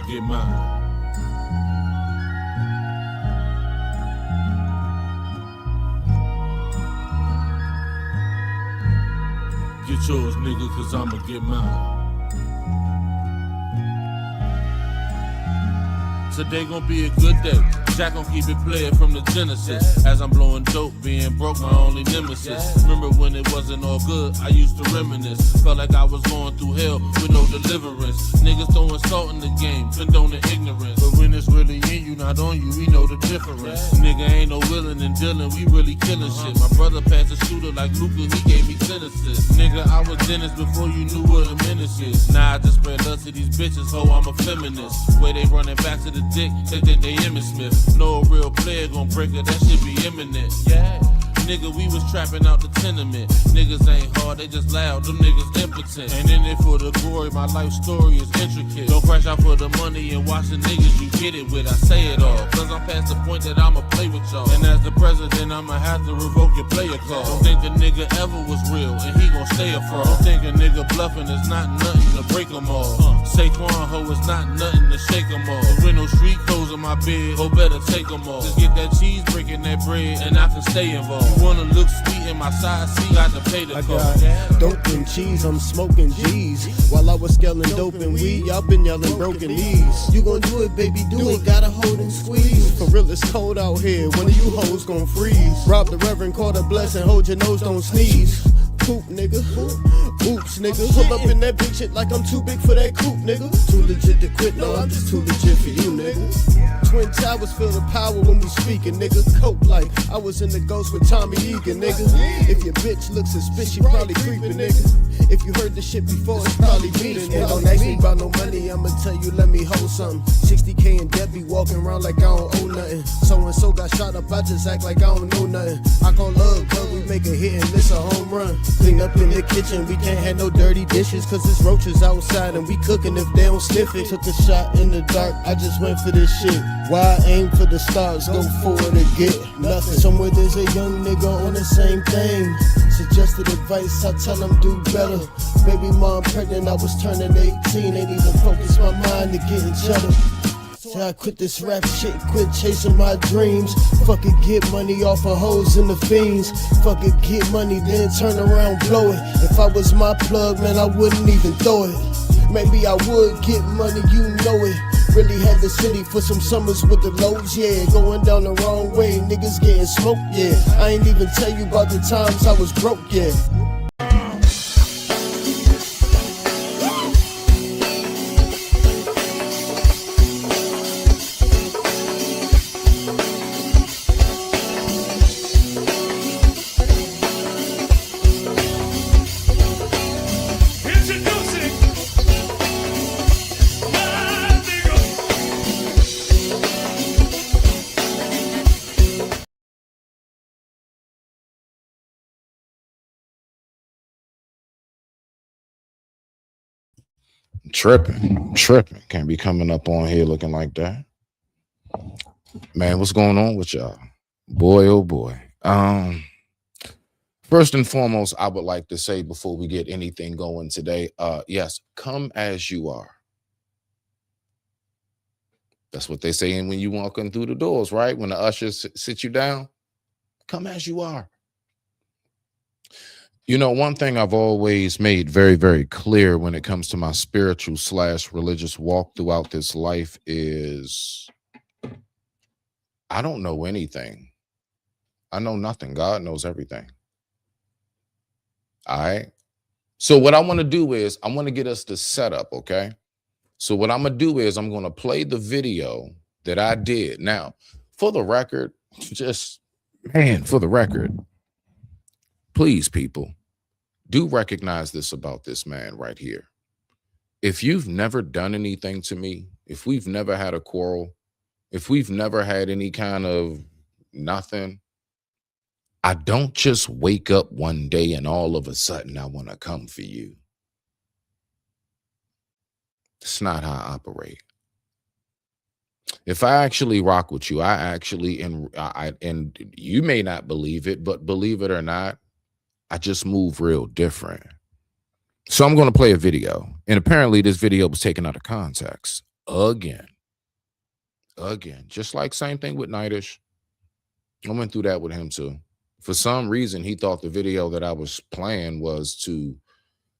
get mine. Get yours, nigga, cause I'ma get mine. Today gon' be a good day. Jack gon' keep it playing from the Genesis. As I'm blowing dope, being broke, my only nemesis. Remember when it wasn't all good, I used to reminisce. Felt like I was going through hell with no deliverance. Niggas throwing salt in the game, condoning ignorance. But when it's really in you, not on you, we know the difference. Nigga ain't no willing and dealing, we really killing shit. My brother passed a shooter like Luca, he gave me 10 assists. Nigga, I was Dennis before you knew what a menace is. Now I just spread love to these bitches, ho, I'm a feminist. Way they running back to the dick, they think they Emmitt Smith. No real player gon' break it, that shit be imminent. Yeah. Nigga, we was trapping out the tenement. Niggas ain't hard, they just loud, them niggas impotent. And in it for the glory, my life story is intricate. Don't crash out for the money and watch the niggas you get it with. I say it all, cause I'm past the point that I'ma play with y'all. And as the president, I'ma have to revoke your player call. Don't think a nigga ever was real, and he gon' stay a fraud. Don't think a nigga bluffing is not nothing to break them all. Saquon, ho, it's not nothing to shake them all. With no street clothes in my bed, ho, better take them all. Just get that cheese, breaking that bread, and I can stay involved. Wanna look sweet in my side seat, got to pay the cost. Dope and cheese, I'm smoking G's. While I was scaling dope and weed, y'all been yelling broken knees. You gon' do it, baby, do it, gotta hold and squeeze. For real, it's cold out here, one of you hoes gon' freeze. Rob the reverend, call the blessing, hold your nose, don't sneeze. Poop, nigga. Oops, nigga. Pull up in that big shit like I'm too big for that coupe, nigga. Too legit to quit, no, I'm just too legit for you, nigga. Twin towers feel the power when we speaking, nigga. Coke like I was in the ghost with Tommy Egan, nigga. If your bitch looks suspicious, she probably creeping, nigga. If you heard this shit before, it's probably me. And don't ask me about no money, I'ma tell you, let me hold something. 60K and Debbie walking around like I don't owe nothing. So and so got shot up, I just act like I don't know nothing. I call love, but we make a hit and miss a home run. Clean up in the kitchen, we can't have no dirty dishes. Cause it's roaches outside and we cooking if they don't sniff it. Took a shot in the dark, I just went for this shit. Why aim for the stars, go forward and get nothing. Somewhere there's a young nigga on the same thing. Suggested advice, I tell him do better. Baby mom pregnant, I was turning 18. Ain't even focused my mind to getting cheddar. So I quit this rap shit, quit chasing my dreams. Fuck it, get money off of hoes and the fiends. Fuck it, get money, then turn around, blow it. If I was my plug, man, I wouldn't even throw it. Maybe I would get money, you know it. Really had the city for some summers with the lows, yeah. Going down the wrong way, niggas getting smoked, yeah. I ain't even tell you about the times I was broke, yeah. Tripping. Can't be coming up on here looking like that. Man, what's going on with y'all? Boy, oh boy. First and foremost, I would like to say before we get anything going today, yes, come as you are. That's what they say when you walk in through the doors, right? When the ushers sit you down, come as you are. You know, one thing I've always made very, very clear when it comes to my spiritual / religious walk throughout this life is I don't know anything. I know nothing. God knows everything. All right. So what I want to do is I want to get us the setup. Okay. So what I'm going to do is I'm going to play the video that I did. Now, for the record, for the record, please, people, do recognize this about this man right here. If you've never done anything to me, if we've never had a quarrel, if we've never had any kind of nothing, I don't just wake up one day and all of a sudden I want to come for you. It's not how I operate. If I actually rock with you, I actually, and you may not believe it, but believe it or not, I just move real different. So I'm going to play a video. And apparently this video was taken out of context. again. Just like same thing with Nightish. I went through that with him too. For some reason, he thought the video that I was playing was to,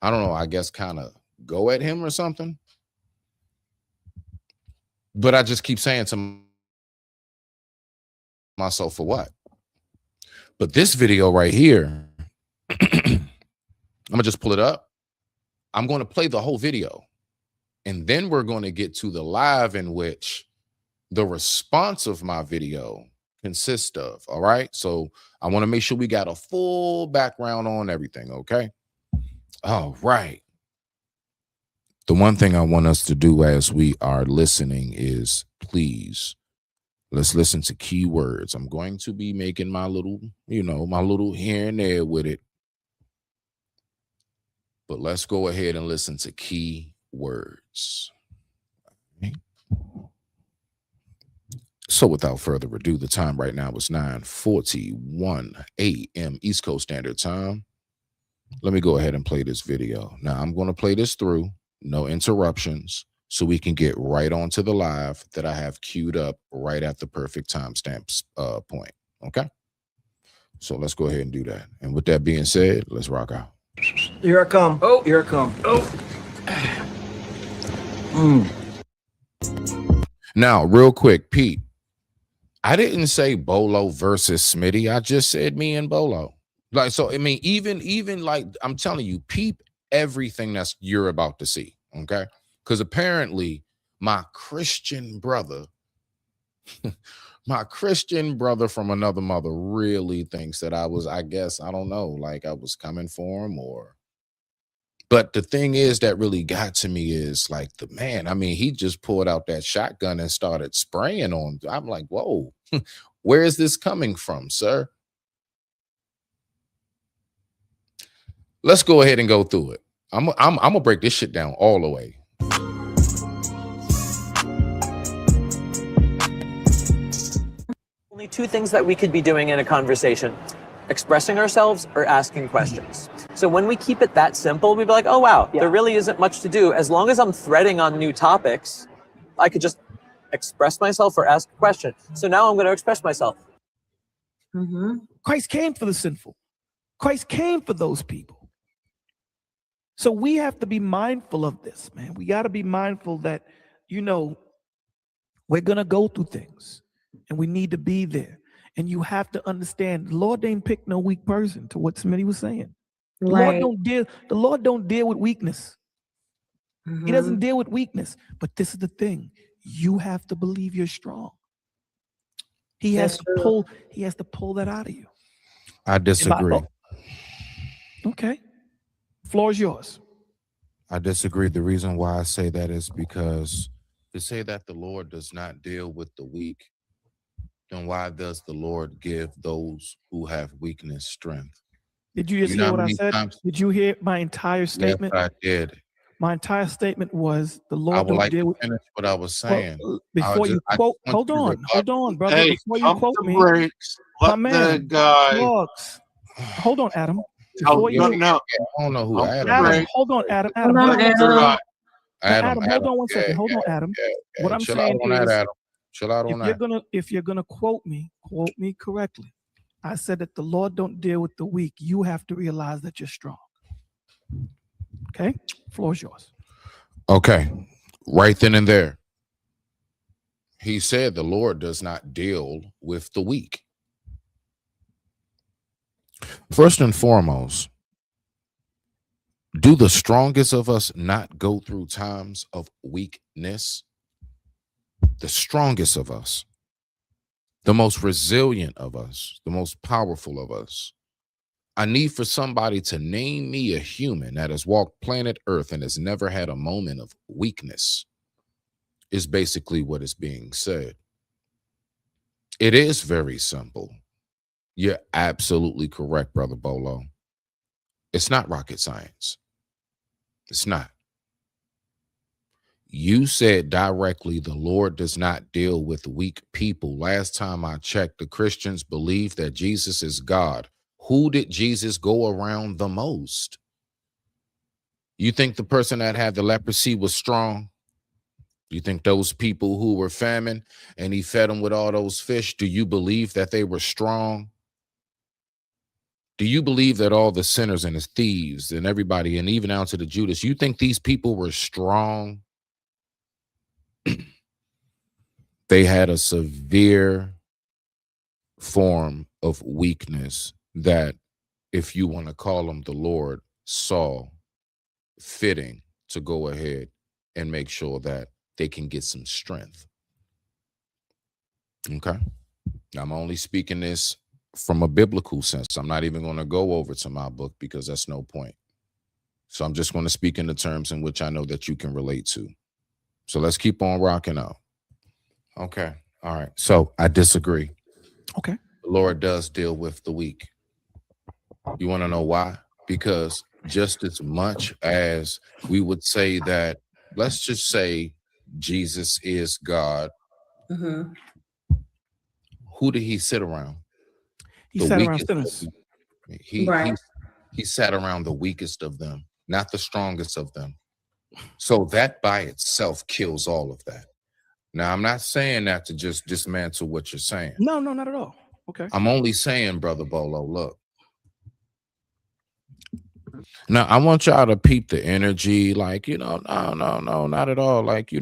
I don't know, I guess kind of go at him or something. But I just keep saying to myself, for what? But this video right here, I'm gonna just pull it up. I'm going to play the whole video. And then we're going to get to the live in which the response of my video consists of. All right. So I want to make sure we got a full background on everything. Okay. All right. The one thing I want us to do as we are listening is, please, let's listen to keywords. I'm going to be making my little, my little here and there with it. But let's go ahead and listen to keywords. Okay. So without further ado, the time right now is 9:41 a.m. East Coast Standard Time. Let me go ahead and play this video. Now I'm going to play this through, no interruptions, so we can get right on to the live that I have queued up right at the perfect timestamp point. Okay? So let's go ahead and do that. And with that being said, let's rock out. Here I come. Oh, here I come. Oh. Now, real quick, Pete, I didn't say Bolo versus Smitty. I just said me and Bolo. Like, so, I mean, even like, I'm telling you, peep everything that's you're about to see, okay? Because apparently my Christian brother from another mother really thinks that I guess, I don't know, like I was coming for him or. But the thing is that really got to me is like the man, I mean, he just pulled out that shotgun and started spraying on. I'm like, whoa, where is this coming from, sir? Let's go ahead and go through it. I'm gonna break this shit down all the way. Only two things that we could be doing in a conversation: expressing ourselves or asking questions. So when we keep it that simple, we'd be like, oh, wow, there really isn't much to do. As long as I'm threading on new topics, I could just express myself or ask a question. So now I'm going to express myself. Christ came for the sinful. Christ came for those people. So we have to be mindful of this, man. We got to be mindful that, we're going to go through things and we need to be there. And you have to understand, the Lord didn't pick no weak person, to what Smitty was saying. The Lord don't deal with weakness. He doesn't deal with weakness. But this is the thing. You have to believe you're strong. He has to pull that out of you. I disagree. Okay. Floor is yours. I disagree. The reason why I say that is because to say that the Lord does not deal with the weak, then why does the Lord give those who have weakness strength? Did you just hear what I said? Did you hear my entire statement? Yes, I did. My entire statement was the Lord I would don't like deal to with. finish what I was saying. Well, before you quote, hold on, brother. Hey, before you pump quote the me, brakes. my Let man, the guy. dogs. Hold on, Adam. Oh, Before you, no. I don't know who Pump the Adam Adam, is. brakes. hold on, Adam. Let hold on the one second. guy. Adam, hold on one second. Yeah, Hold on, Adam. yeah. What I'm Chill saying out on that, is, Adam. Chill out on that. if you're gonna quote me correctly. I said that the Lord don't deal with the weak. You have to realize that you're strong. Okay, floor is yours. Okay, right then and there. He said the Lord does not deal with the weak. First and foremost, do the strongest of us not go through times of weakness? The strongest of us, the most resilient of us, the most powerful of us. I need for somebody to name me a human that has walked planet Earth and has never had a moment of weakness, is basically what is being said. It is very simple. You're absolutely correct, Brother Bolo. It's not rocket science. It's not. You said directly the Lord does not deal with weak people. Last time I checked, the Christians believe that Jesus is God. Who did Jesus go around the most? You think the person that had the leprosy was strong? You think those people who were famine and he fed them with all those fish, do you believe that they were strong? Do you believe that all the sinners and the thieves and everybody, and even out to the Judas, you think these people were strong? They had a severe form of weakness that, if you want to call them, the Lord saw fitting to go ahead and make sure that they can get some strength. Okay. I'm only speaking this from a biblical sense. I'm not even going to go over to my book because that's no point. So I'm just going to speak in the terms in which I know that you can relate to. So let's keep on rocking out. Okay. All right. So I disagree. Okay. The Lord does deal with the weak. You want to know why? Because just as much as we would say that, let's just say Jesus is God, Mm-hmm. who did he sit around? He The sat around weakest of sinners. them. He Right. he sat around the weakest of them, not the strongest of them. So that by itself kills all of that. Now, I'm not saying that to just dismantle what you're saying. No, not at all. Okay. I'm only saying, Brother Bolo, look. Now, I want y'all to peep the energy, like, no, not at all. Like,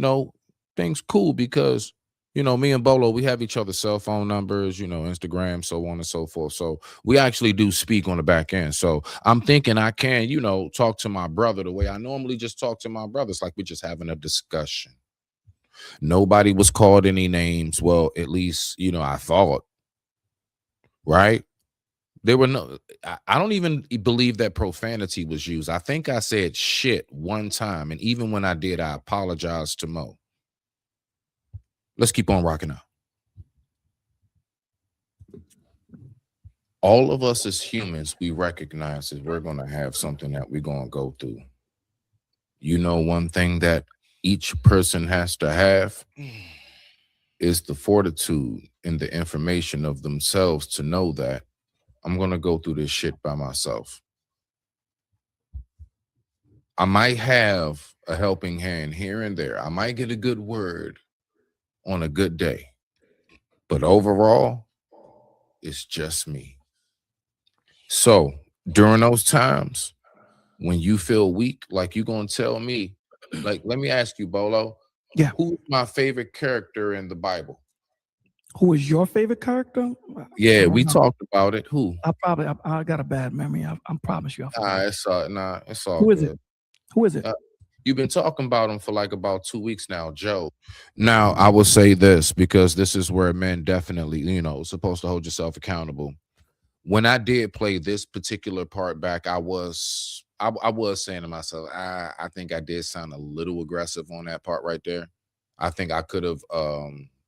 things cool because, me and Bolo, we have each other's cell phone numbers, Instagram, so on and so forth. So we actually do speak on the back end. So I'm thinking I can, talk to my brother the way I normally just talk to my brothers, like we're just having a discussion. Nobody was called any names. Well, at least, I thought, right? There were no, I don't even believe that profanity was used. I think I said shit one time. And even when I did, I apologized to Mo. Let's keep on rocking out. All of us as humans, we recognize that we're going to have something that we're going to go through. One thing that each person has to have is the fortitude and the information of themselves to know that I'm going to go through this shit by myself. I might have a helping hand here and there. I might get a good word on a good day. But overall, it's just me. So during those times when you feel weak, like you're going to tell me, like, let me ask you, Bolo. Yeah. Who's my favorite character in the Bible? Who is your favorite character? Yeah, we talked about it. Who? I got a bad memory. I promise you. I forgot. It's all Who is good. it? Who is it? You've been talking about him for like about 2 weeks now, Joe. Now, I will say this because this is where men definitely, supposed to hold yourself accountable. When I did play this particular part back, I was saying to myself, I think I did sound a little aggressive on that part right there. I think I could have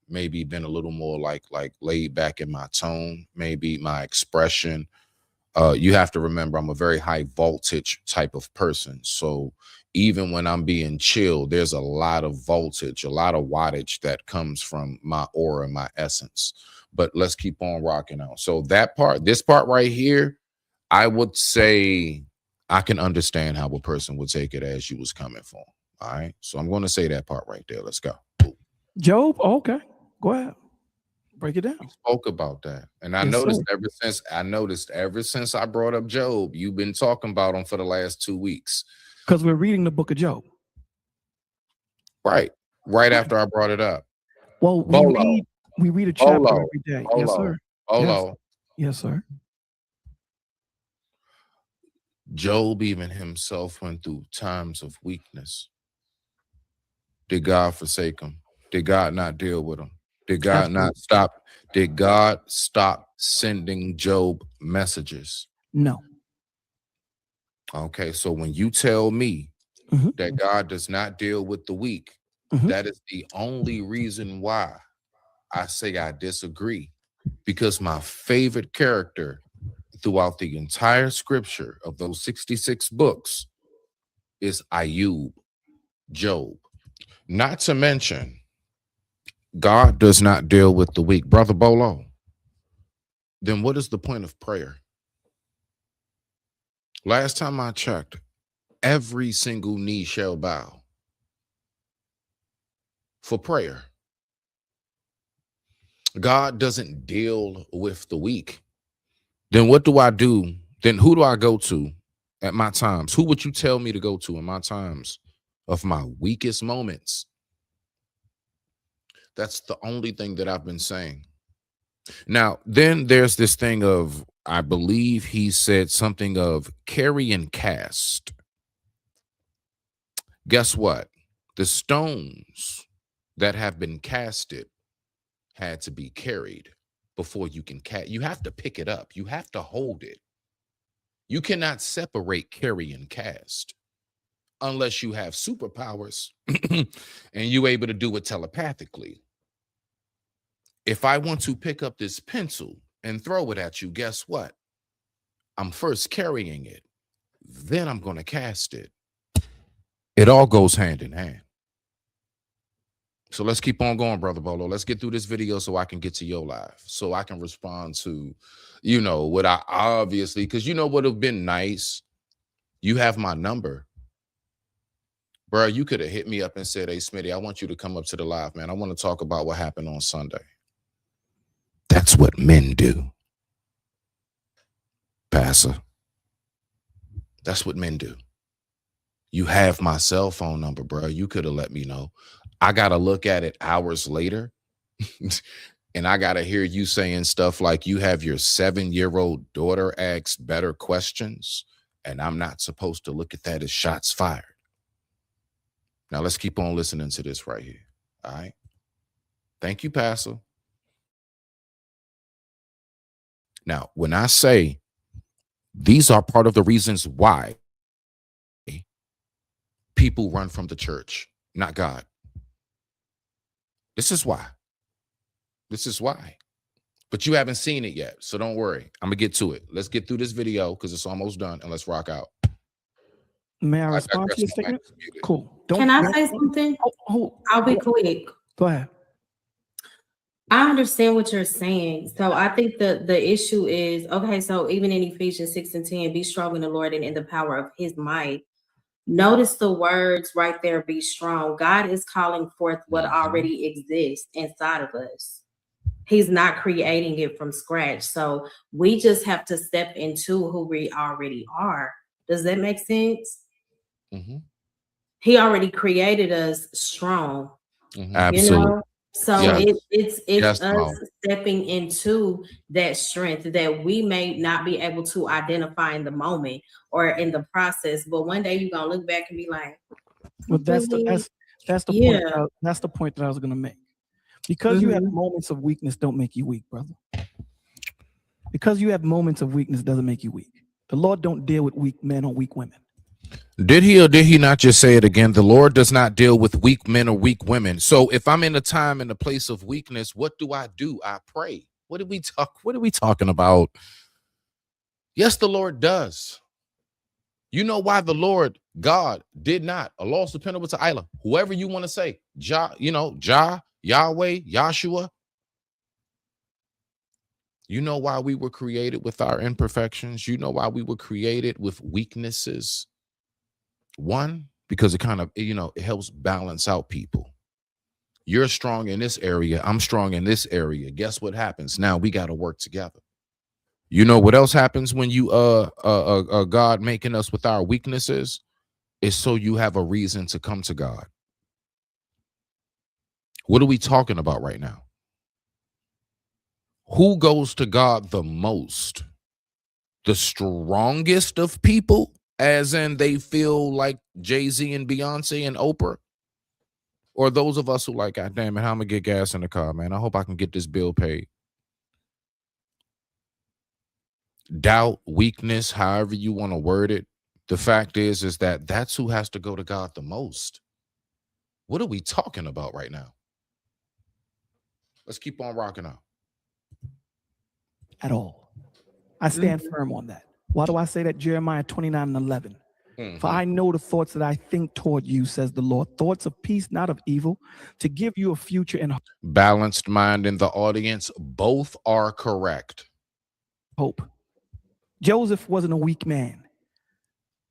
maybe been a little more like laid back in my tone, maybe my expression. You have to remember I'm a very high voltage type of person. So even when I'm being chill, there's a lot of voltage, a lot of wattage that comes from my aura, my essence. But let's keep on rocking out. So this part right here, I would say I can understand how a person would take it as you was coming from. All right. So I'm going to say that part right there. Let's go. Job? Okay. Go ahead. Break it down. We spoke about that. And I noticed ever since I brought up Job, you've been talking about him for the last 2 weeks. Because we're reading the book of Job. Right. Right after I brought it up. Well, we read a chapter every day. Yes, sir. Yes, sir. Job even himself went through times of weakness. Did God forsake him? Did God not deal with him? Did God not stop? Did God stop sending Job messages? No. Okay, so when you tell me that God does not deal with the weak, that is the only reason why I say I disagree. Because my favorite character throughout the entire scripture of those 66 books is Ayub, Job. Not to mention, God does not deal with the weak. Brother Bolo, then what is the point of prayer? Last time I checked, every single knee shall bow. for prayer. God doesn't deal with the weak. Then what do I do? Then who do I go to at my times? Who would you tell me to go to in my times of my weakest moments? That's the only thing that I've been saying. Now, then there's this thing of, I believe he said something of carry and cast. Guess what? The stones that have been casted had to be carried before you can cast. You have to pick it up. You have to hold it. You cannot separate carry and cast unless you have superpowers and you're able to do it telepathically. If I want to pick up this pencil and throw it at you, guess what? I'm first carrying it, then I'm going to cast it. It all goes hand in hand. So let's keep on going, Brother Bolo. Let's get through this video so I can get to your live, so I can respond to, you know, what I obviously, because you know what would have been nice? You have my number. Bro, you could have hit me up and said, hey, Smitty, I want you to come up to the live, man. I want to talk about what happened on Sunday. That's what men do. Pastor. That's what men do. You have my cell phone number, bro. You could have let me know. I got to look at it hours later. And I got to hear you saying stuff like you have your 7-year-old daughter ask better questions. And I'm not supposed to look at that as shots fired. Now let's keep on listening to this right here. All right. Thank you, Pastor. Now, when I say these are part of the reasons why people run from the church, not God. This is why. This is why. But you haven't seen it yet, so don't worry. I'm going to get to it. Let's get through this video because it's almost done, and let's rock out. May I respond to your statement? Cool. Can I say something? I'll be quick. Go ahead. I understand what you're saying. So I think the issue is, okay, so even in Ephesians 6:10, be strong in the Lord and in the power of his might. Notice the words right there, be strong. God is calling forth what already exists inside of us. He's not creating it from scratch. So we just have to step into who we already are. Does that make sense? Mm-hmm. He already created us strong. Mm-hmm. Absolutely. You know? So yes. it's yes, us Mom. stepping into that strength that we may not be able to identify in the moment or in the process, but one day you're gonna look back and be like, well, that's the point. That's the point that I was gonna make. Because you have moments of weakness don't make you weak, brother. Because you have moments of weakness doesn't make you weak. The Lord don't deal with weak men or weak women. Did he or did he not just say it again? The Lord does not deal with weak men or weak women. So if I'm in a time in a place of weakness, what do? I pray. What did we talk? What are we talking about? Yes, the Lord does. You know why the Lord God did not? Allah subhanahu wa ta'ala, whoever you want to say, Jah, Yahweh, Yahshua. You know why we were created with our imperfections? You know why we were created with weaknesses? One, because it kind of, it helps balance out people. You're strong in this area. I'm strong in this area. Guess what happens? Now we got to work together. You know what else happens when you, God making us with our weaknesses is so you have a reason to come to God. What are we talking about right now? Who goes to God the most? The strongest of people, as in they feel like Jay-Z and Beyonce and Oprah? Or those of us who like, God damn it, how I'm going to get gas in the car, man? I hope I can get this bill paid. Doubt, weakness, however you want to word it. The fact is that that's who has to go to God the most. What are we talking about right now? Let's keep on rocking out. At all. I stand firm on that. Why do I say that? Jeremiah 29:11. For I know the thoughts that I think toward you, says the Lord, thoughts of peace, not of evil, to give you a future and balanced mind in the audience. Both are correct. Hope. Joseph wasn't a weak man.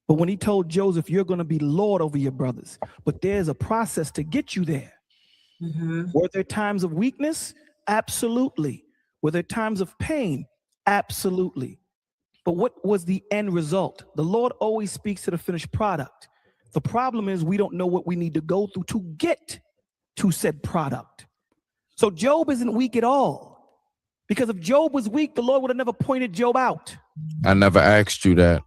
But when he told Joseph, you're going to be Lord over your brothers, but there's a process to get you there. Were there times of weakness? Absolutely. Were there times of pain? Absolutely. But what was the end result? The Lord always speaks to the finished product. The problem is we don't know what we need to go through to get to said product. So Job isn't weak at all. Because if Job was weak, the Lord would have never pointed Job out. I never asked you that.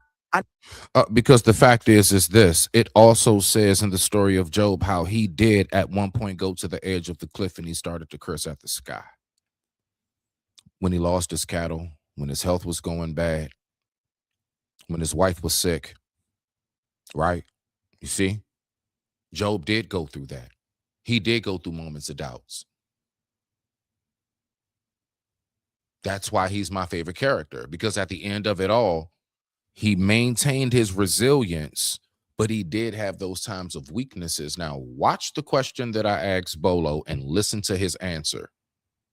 Because the fact is this. It also says in the story of Job how he did at one point go to the edge of the cliff and he started to curse at the sky. When he lost his cattle, when his health was going bad, when his wife was sick, right? You see, Job did go through that. He did go through moments of doubts. That's why he's my favorite character, because at the end of it all, he maintained his resilience, but he did have those times of weaknesses. Now, watch the question that I asked Bolo and listen to his answer.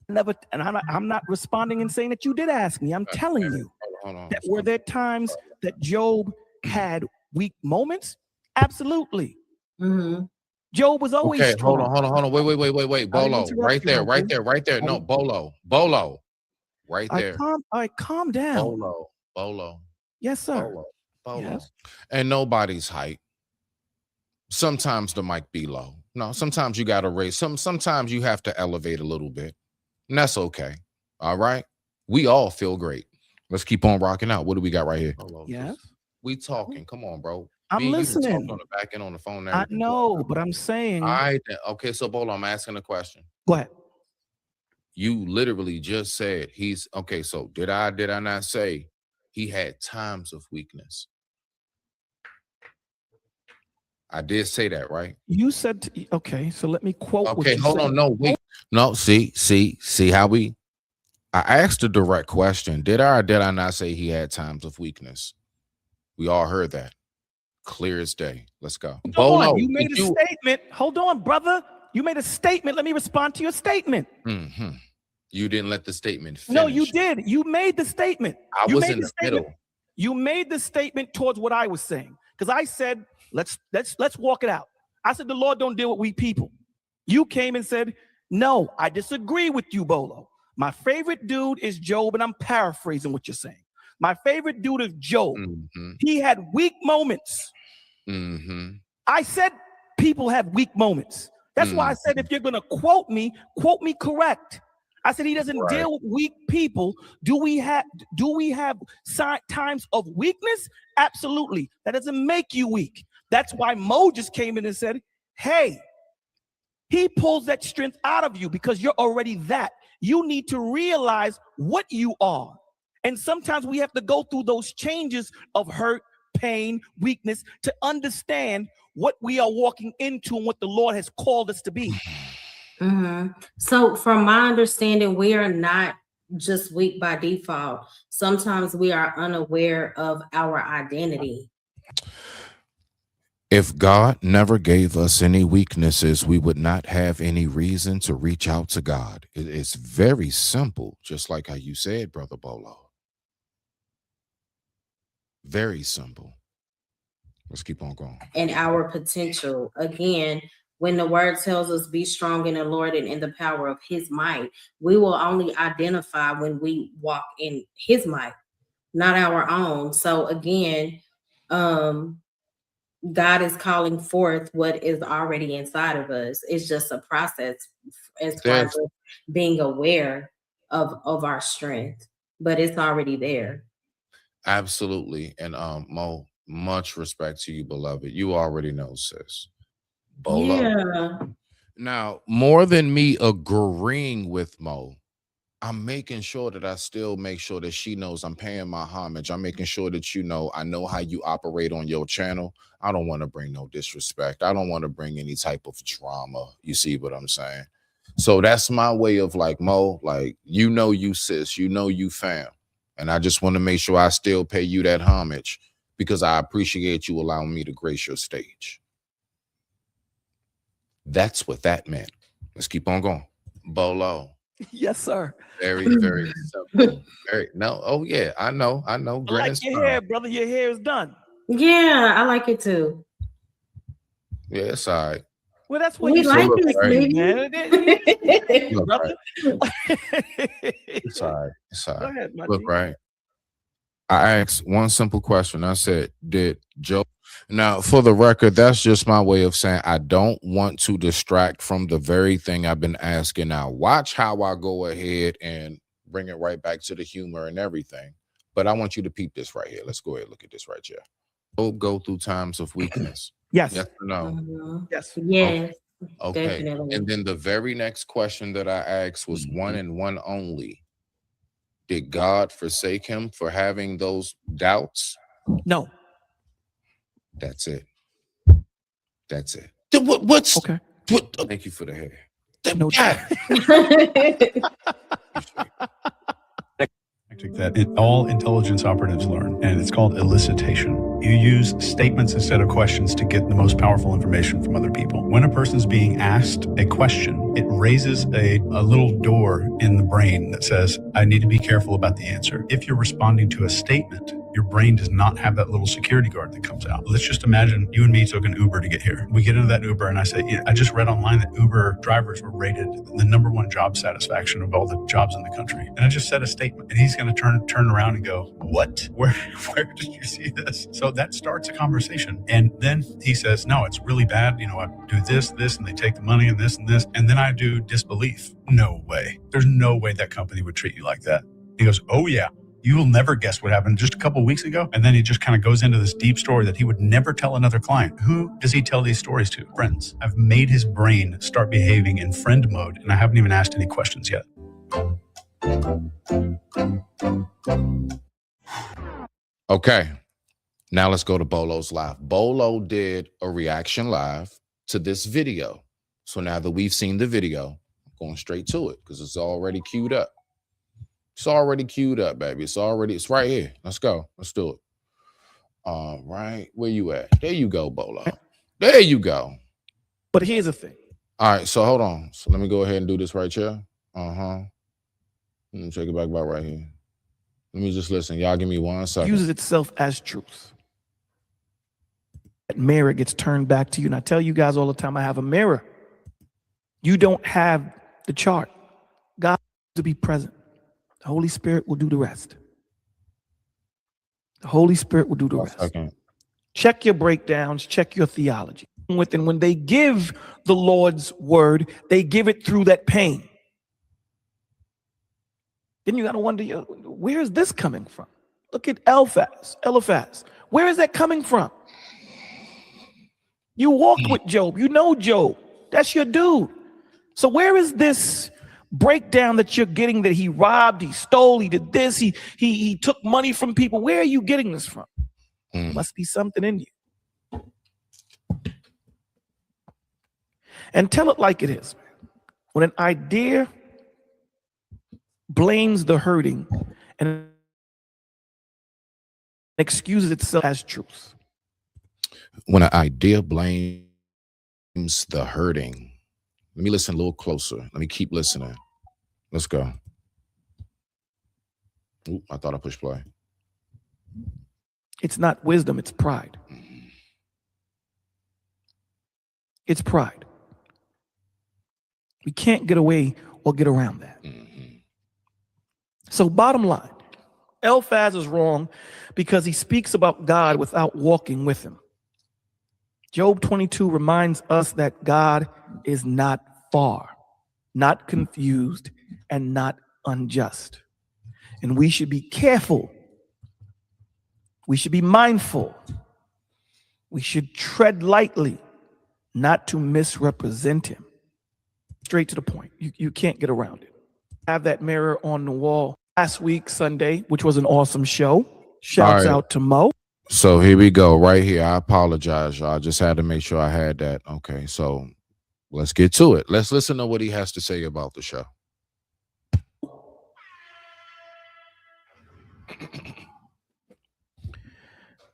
I'm not responding and saying that you did ask me. I'm telling you that were there times that Job had weak moments? Absolutely. Job was always strong. Hold on. Wait. Bolo, right there. No, Bolo, right there. All right, calm down. Bolo. Yes, sir. Bolo. Yes. And nobody's height. Sometimes the mic be low. No, sometimes you got to raise. Sometimes you have to elevate a little bit. And that's okay. All right. We all feel great. Let's keep on rocking out. What do we got right here? Yes. We talking. Come on, bro. I'm listening. On the back end on the phone. I know, but I'm saying. All right. Okay. So, Bolo, I'm asking a question. Go ahead. You literally just said he's okay. So did I not say he had times of weakness? I did say that, right? You said, okay, so let me quote. Okay, hold on. No, see how I asked a direct question. Did I or did I not say he had times of weakness? We all heard that. Clear as day. Let's go. Bolo, you made a statement. Hold on, brother. You made a statement. Let me respond to your statement. You didn't let the statement finish. No, you did. You made the statement. I was in the middle. You made the statement towards what I was saying. Because I said, let's walk it out. I said, the Lord don't deal with weak people. You came and said, no, I disagree with you, Bolo. My favorite dude is Job, and I'm paraphrasing what you're saying. My favorite dude is Job. He had weak moments. I said people have weak moments. That's why I said, if you're going to quote me correct. I said he doesn't deal with weak people. Do we have times of weakness? Absolutely. That doesn't make you weak. That's why Mo just came in and said, hey, he pulls that strength out of you because you're already that. You need to realize what you are. And sometimes we have to go through those changes of hurt, pain, weakness to understand what we are walking into and what the Lord has called us to be. So from my understanding, we are not just weak by default. Sometimes we are unaware of our identity. If God never gave us any weaknesses, we would not have any reason to reach out to God. It's very simple, just like how you said, Brother Bolo. Very simple. Let's keep on going. And our potential. Again, when the word tells us be strong in the Lord and in the power of his might, we will only identify when we walk in his might, not our own. So again, God is calling forth what is already inside of us. It's just a process as far as being aware of our strength, but it's already there. Absolutely. And Mo, much respect to you, beloved. You already know, sis. Bolo. Yeah. Now, more than me agreeing with Mo, I'm making sure that I still make sure that she knows I'm paying my homage. I'm making sure that I know how you operate on your channel. I don't want to bring no disrespect. I don't want to bring any type of drama. You see what I'm saying? So that's my way of like, Mo, like, you sis, you fam. And I just want to make sure I still pay you that homage because I appreciate you allowing me to grace your stage. That's what that meant. Let's keep on going. Bolo. Yes, sir. Very, very simple. Oh yeah, I know. I like your hair, brother. Your hair is done. Yeah, I like it too. Yeah, it's all right. Well, that's what We you like look, this, right. baby. man. Look, Brother. It's all right. It's all Go right. ahead, my Look, G. right. I asked one simple question. I said, did Joe? Now, for the record, that's just my way of saying I don't want to distract from the very thing I've been asking. Now, watch how I go ahead and bring it right back to the humor and everything. But I want you to peep this right here. Let's go ahead and look at this right here. Go through times of weakness. Yes. Yes or no? Mhm. Yes. Yes, Okay. definitely. And then the very next question that I asked was one and one only. Did God forsake him for having those doubts? No. That's it. That's it. What's Okay. what? Thank you for the hair. No doubt. That all intelligence operatives learn, and it's called elicitation. You use statements instead of questions to get the most powerful information from other people. When a person's being asked a question, it raises a little door in the brain that says, I need to be careful about the answer. If you're responding to a statement, your brain does not have that little security guard that comes out. Let's just imagine you and me took an Uber to get here. We get into that Uber and I say, I just read online that Uber drivers were rated the #1 job satisfaction of all the jobs in the country. And I just said a statement, and he's going to turn around and go, what? Where did you see this? So that starts a conversation. And then he says, no, it's really bad. You know, I do this, and they take the money and this. And then I do disbelief. No way. There's no way that company would treat you like that. He goes, oh yeah. You will never guess what happened just a couple of weeks ago. And then he just kind of goes into this deep story that he would never tell another client. Who does he tell these stories to? Friends. I've made his brain start behaving in friend mode, and I haven't even asked any questions yet. Okay. Now let's go to Bolo's live. Bolo did a reaction live to this video. So now that we've seen the video, I'm going straight to it because it's already queued up. It's already queued up, baby. It's right here. Let's go. Let's do it. All right. Where you at? There you go, Bolo. There you go. But here's the thing. All right. So hold on. So let me go ahead and do this right here. Let me take it back about right here. Let me just listen. Y'all give me 1 second. Uses itself as truth. That mirror gets turned back to you. And I tell you guys all the time, I have a mirror. You don't have the chart. God to be present. The Holy Spirit will do the rest. The Holy Spirit will do the rest. Okay. Check your breakdowns, check your theology. And when they give the Lord's word, they give it through that pain. Then you got to wonder, where is this coming from? Look at Eliphaz. Where is that coming from? You walked with Job. You know Job. That's your dude. So where is this breakdown that you're getting that he robbed, he stole, he did this, he took money from people? Where are you getting this from? Must be something in you. And tell it like it is. When an idea blames the hurting and excuses itself as truth. When an idea blames the hurting. Let me listen a little closer. Let me keep listening. Let's go. Ooh, I thought I pushed play. It's not wisdom, it's pride. It's pride. We can't get away or get around that. So bottom line, Eliphaz is wrong because he speaks about God without walking with him. Job 22 reminds us that God is not far, not confused, and not unjust. And we should be careful. We should be mindful. We should tread lightly, not to misrepresent him. Straight to the point. You can't get around it. Have that mirror on the wall last week, Sunday, which was an awesome show. Shouts out to Mo. So here we go, right here. I apologize, y'all. I just had to make sure I had that. Okay, so let's get to it. Let's listen to what he has to say about the show.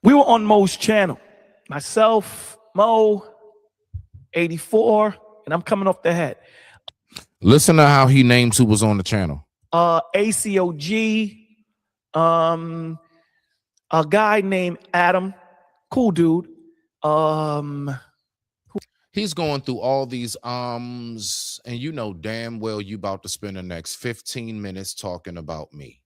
We were on Mo's channel. Myself, Mo, 84, and I'm coming off the head. Listen to how he names who was on the channel. ACOG, a guy named Adam, cool dude. He's going through all these and you know damn well you about to spend the next 15 minutes talking about me.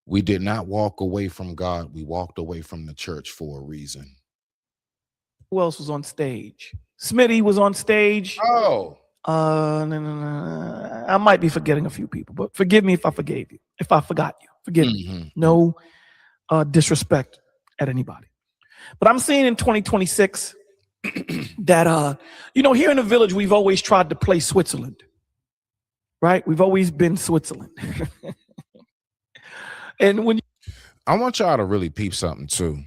We did not walk away from God. We walked away from the church for a reason. Who else was on stage? Smitty was on stage. Oh. I might be forgetting a few people, but forgive me if I forgave you. If I forgot you, forgive me. No disrespect at anybody. But I'm seeing in 2026 that you know, here in the village, we've always tried to play Switzerland, right? We've always been Switzerland. And when I want y'all to really peep something too.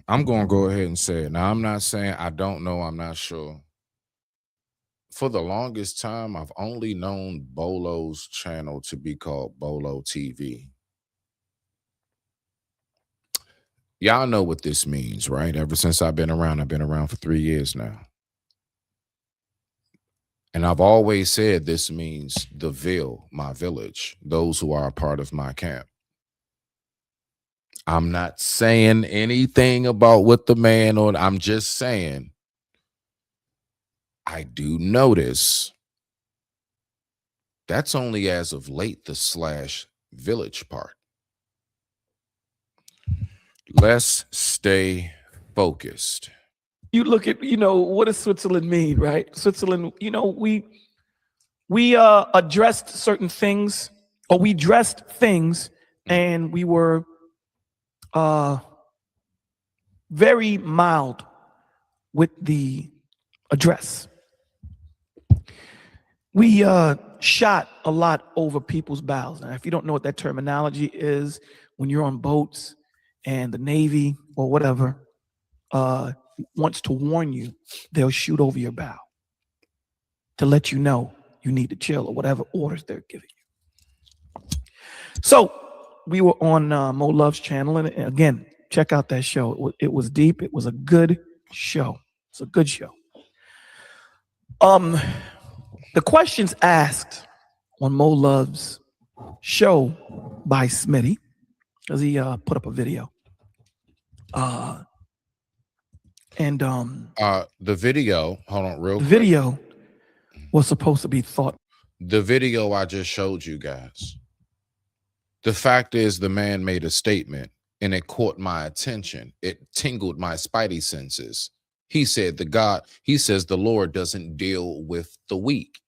I'm going to go ahead and say it. Now, I'm not saying I don't know. I'm not sure. For the longest time, I've only known Bolo's channel to be called Bolo TV. Y'all know what this means, right? Ever since I've been around for 3 years now. And I've always said this means the Ville, my village, those who are a part of my camp. I'm not saying anything about what the man on, I'm just saying I do notice that's only as of late the /village part. Let's stay focused. you look at, you know, what does Switzerland mean, right? Switzerland, you know, we addressed certain things, or we dressed things, and we were very mild with the address. We shot a lot over people's bows. Now, if you don't know what that terminology is, when you're on boats and the Navy or whatever wants to warn you, they'll shoot over your bow to let you know you need to chill or whatever orders they're giving you. So we were on Mo Love's channel, and again, check out that show. It was deep. It was a good show. It's a good show. The questions asked on Mo Love's show by Smitty, because he put up a video. The video, hold on real quick. Video was supposed to be thought. The video I just showed you guys. The fact is, the man made a statement and it caught my attention. It tingled my spidey senses. He said he says the Lord doesn't deal with the weak.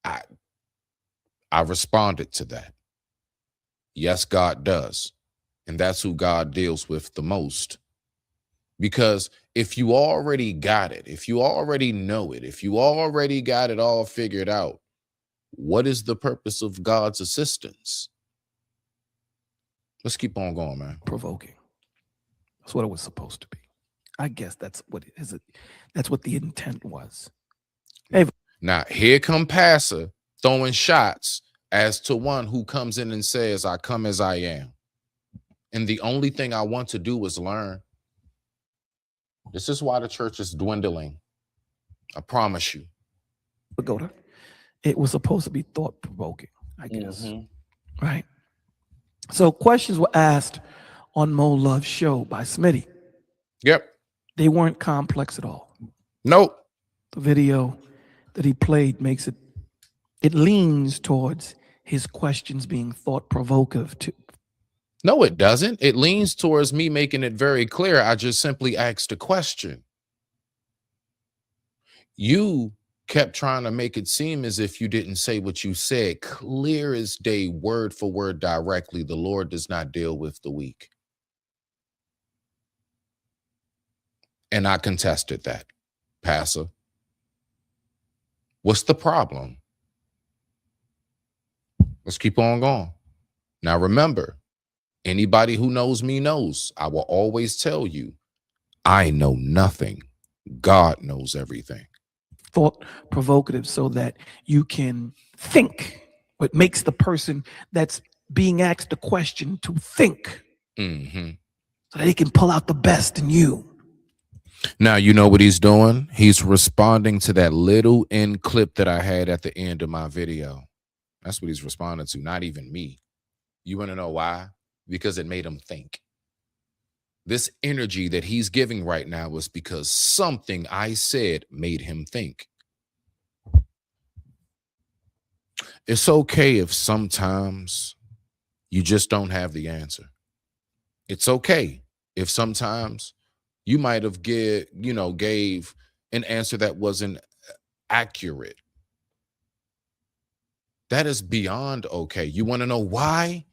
I responded to that. Yes, God does. And that's who God deals with the most. Because if you already got it, if you already know it, if you already got it all figured out, what is the purpose of God's assistance? Let's keep on going, man. Provoking. That's what it was supposed to be. I guess that's what it is. That's what the intent was. Hey, now here come Passer throwing shots as to one who comes in and says, I come as I am. And the only thing I want to do is learn. This is why the church is dwindling. I promise you. Pagoda. It was supposed to be thought-provoking, I guess. Right? So questions were asked on Mo Love's show by Smitty. Yep. They weren't complex at all. Nope. The video that he played makes it leans towards his questions being thought-provocative too. No, it doesn't. It leans towards me making it very clear. I just simply asked a question. You kept trying to make it seem as if you didn't say what you said. Clear as day, word for word, directly. The Lord does not deal with the weak. And I contested that, Pastor. What's the problem? Let's keep on going. Now, remember, anybody who knows me knows I will always tell you, I know nothing. God knows everything. Thought provocative so that you can think what makes the person that's being asked the question to think so that he can pull out the best in you. Now, you know what he's doing? He's responding to that little end clip that I had at the end of my video. That's what he's responding to, not even me. You want to know why? Because it made him think. This energy that he's giving right now was because something I said made him think. It's okay if sometimes you just don't have the answer. It's okay if sometimes you might have gave an answer that wasn't accurate. That is beyond okay. You want to know why?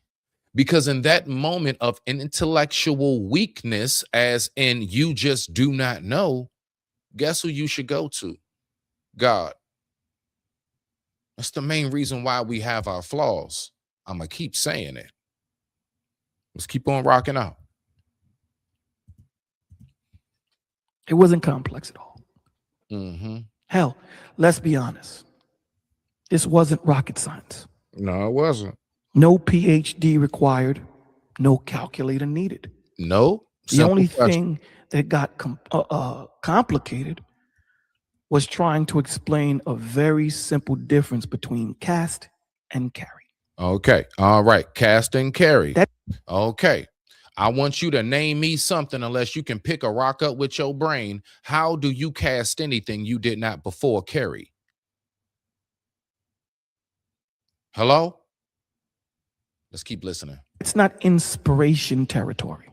Because in that moment of intellectual weakness, as in you just do not know, guess who you should go to? God. That's the main reason why we have our flaws. I'm going to keep saying it. Let's keep on rocking out. It wasn't complex at all. Mm-hmm. Hell, let's be honest. This wasn't rocket science. No, it wasn't. No PhD required, no calculator needed. No. The only thing that got complicated was trying to explain a very simple difference between cast and carry. Okay. All right. Cast and carry. Okay. I want you to name me something unless you can pick a rock up with your brain. How do you cast anything you did not before carry? Hello? Let's keep listening. It's not inspiration territory.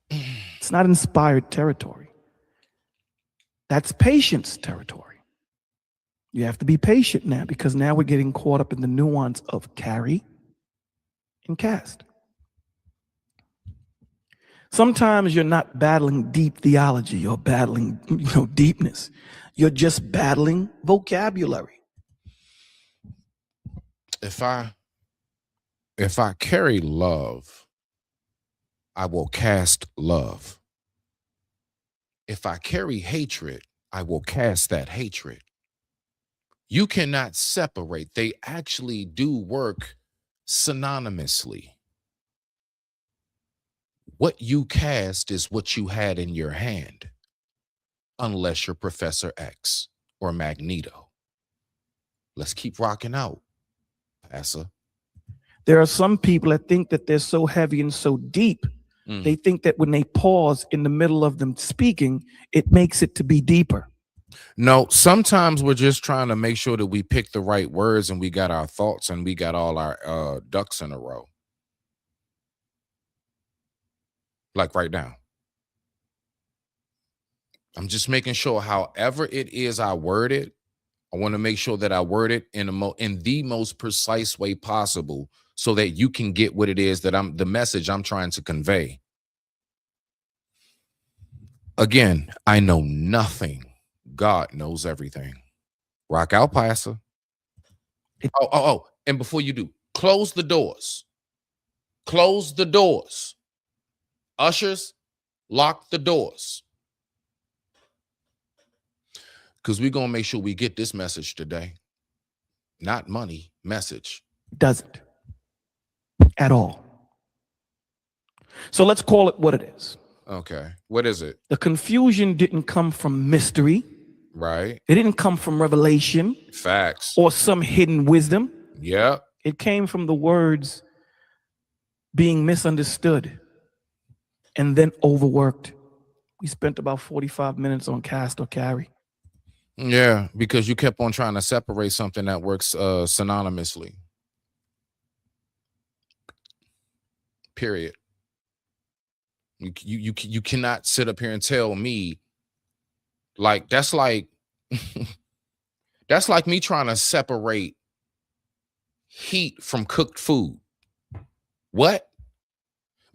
It's not inspired territory. That's patience territory. You have to be patient now because now we're getting caught up in the nuance of carry and cast. Sometimes you're not battling deep theology, you're battling, deepness. You're just battling vocabulary. If I carry love, I will cast love. If I carry hatred, I will cast that hatred. You cannot separate. They actually do work synonymously. What you cast is what you had in your hand, unless you're Professor X or Magneto. Let's keep rocking out, Pastor. There are some people that think that they're so heavy and so deep. They think that when they pause in the middle of them speaking, it makes it to be deeper. No, sometimes we're just trying to make sure that we pick the right words and we got our thoughts and we got all our ducks in a row. Like right now. I'm just making sure however it is I word it, I want to make sure that I word it in the most precise way possible so that you can get what it is that the message I'm trying to convey. Again, I know nothing. God knows everything. Rock out, Pastor. Oh, and before you do, close the doors. Close the doors. Ushers, lock the doors. Because we're going to make sure we get this message today. Not money, message. Doesn't. At all. So let's call it what it is. Okay. What is it? The confusion didn't come from mystery. Right. It didn't come from revelation. Facts. Or some hidden wisdom. Yeah. It came from the words being misunderstood and then overworked. We spent about 45 minutes on cast or carry. Yeah, because you kept on trying to separate something that works synonymously. Period. You cannot sit up here and tell me like that's like me trying to separate heat from cooked food. What?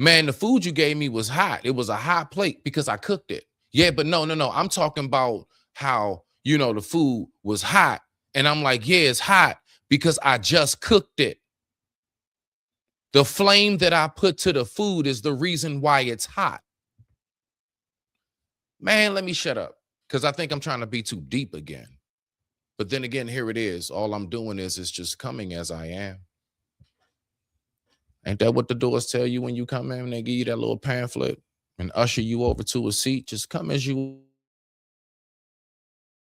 Man, the food you gave me was hot. It was a hot plate because I cooked it. Yeah, but no. I'm talking about how, the food was hot. And I'm like, yeah, it's hot because I just cooked it. The flame that I put to the food is the reason why it's hot. Man, let me shut up because I think I'm trying to be too deep again. But then again, here it is. All I'm doing is just coming as I am. Ain't that what the doors tell you when you come in? They give you that little pamphlet and usher you over to a seat. Just come as you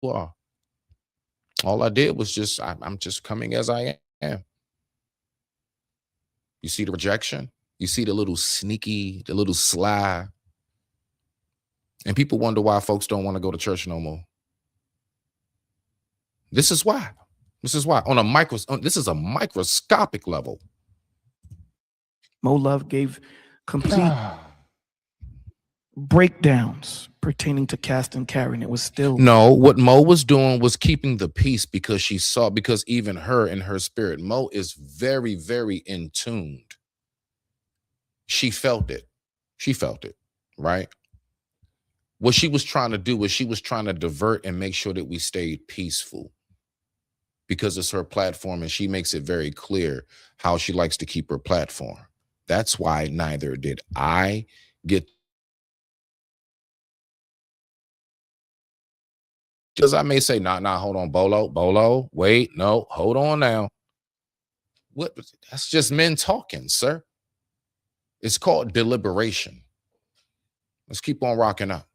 are. All I did was I'm just coming as I You see the rejection? You see the little sneaky, the little sly. And people wonder why folks don't want to go to church no more. This is why. This is why. This is a microscopic level. Mo Love gave complete breakdowns pertaining to cast and carry, and it was still no. What Mo was doing was keeping the peace because because even her in her spirit, Mo is very, very in tuned. She felt it. She felt it, right? What she was trying to do was she was trying to divert and make sure that we stayed peaceful because it's her platform and she makes it very clear how she likes to keep her platform. That's why neither did I get, because I may say, nah, hold on, Bolo, wait, no, hold on now. What? That's just men talking, sir. It's called deliberation. Let's keep on rocking up.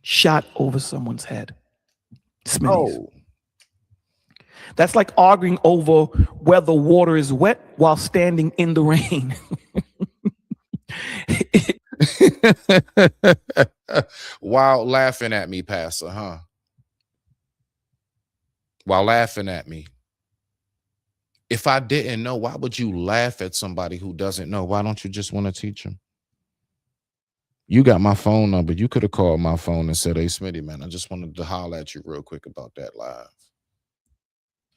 shot over someone's head. Smitty's. Oh. That's like arguing over whether water is wet while standing in the rain. While laughing at me, Pastor, huh? While laughing at me. If I didn't know, why would you laugh at somebody who doesn't know? Why don't you just want to teach them? You got my phone number. You could have called my phone and said, hey, Smitty, man, I just wanted to holler at you real quick about that live.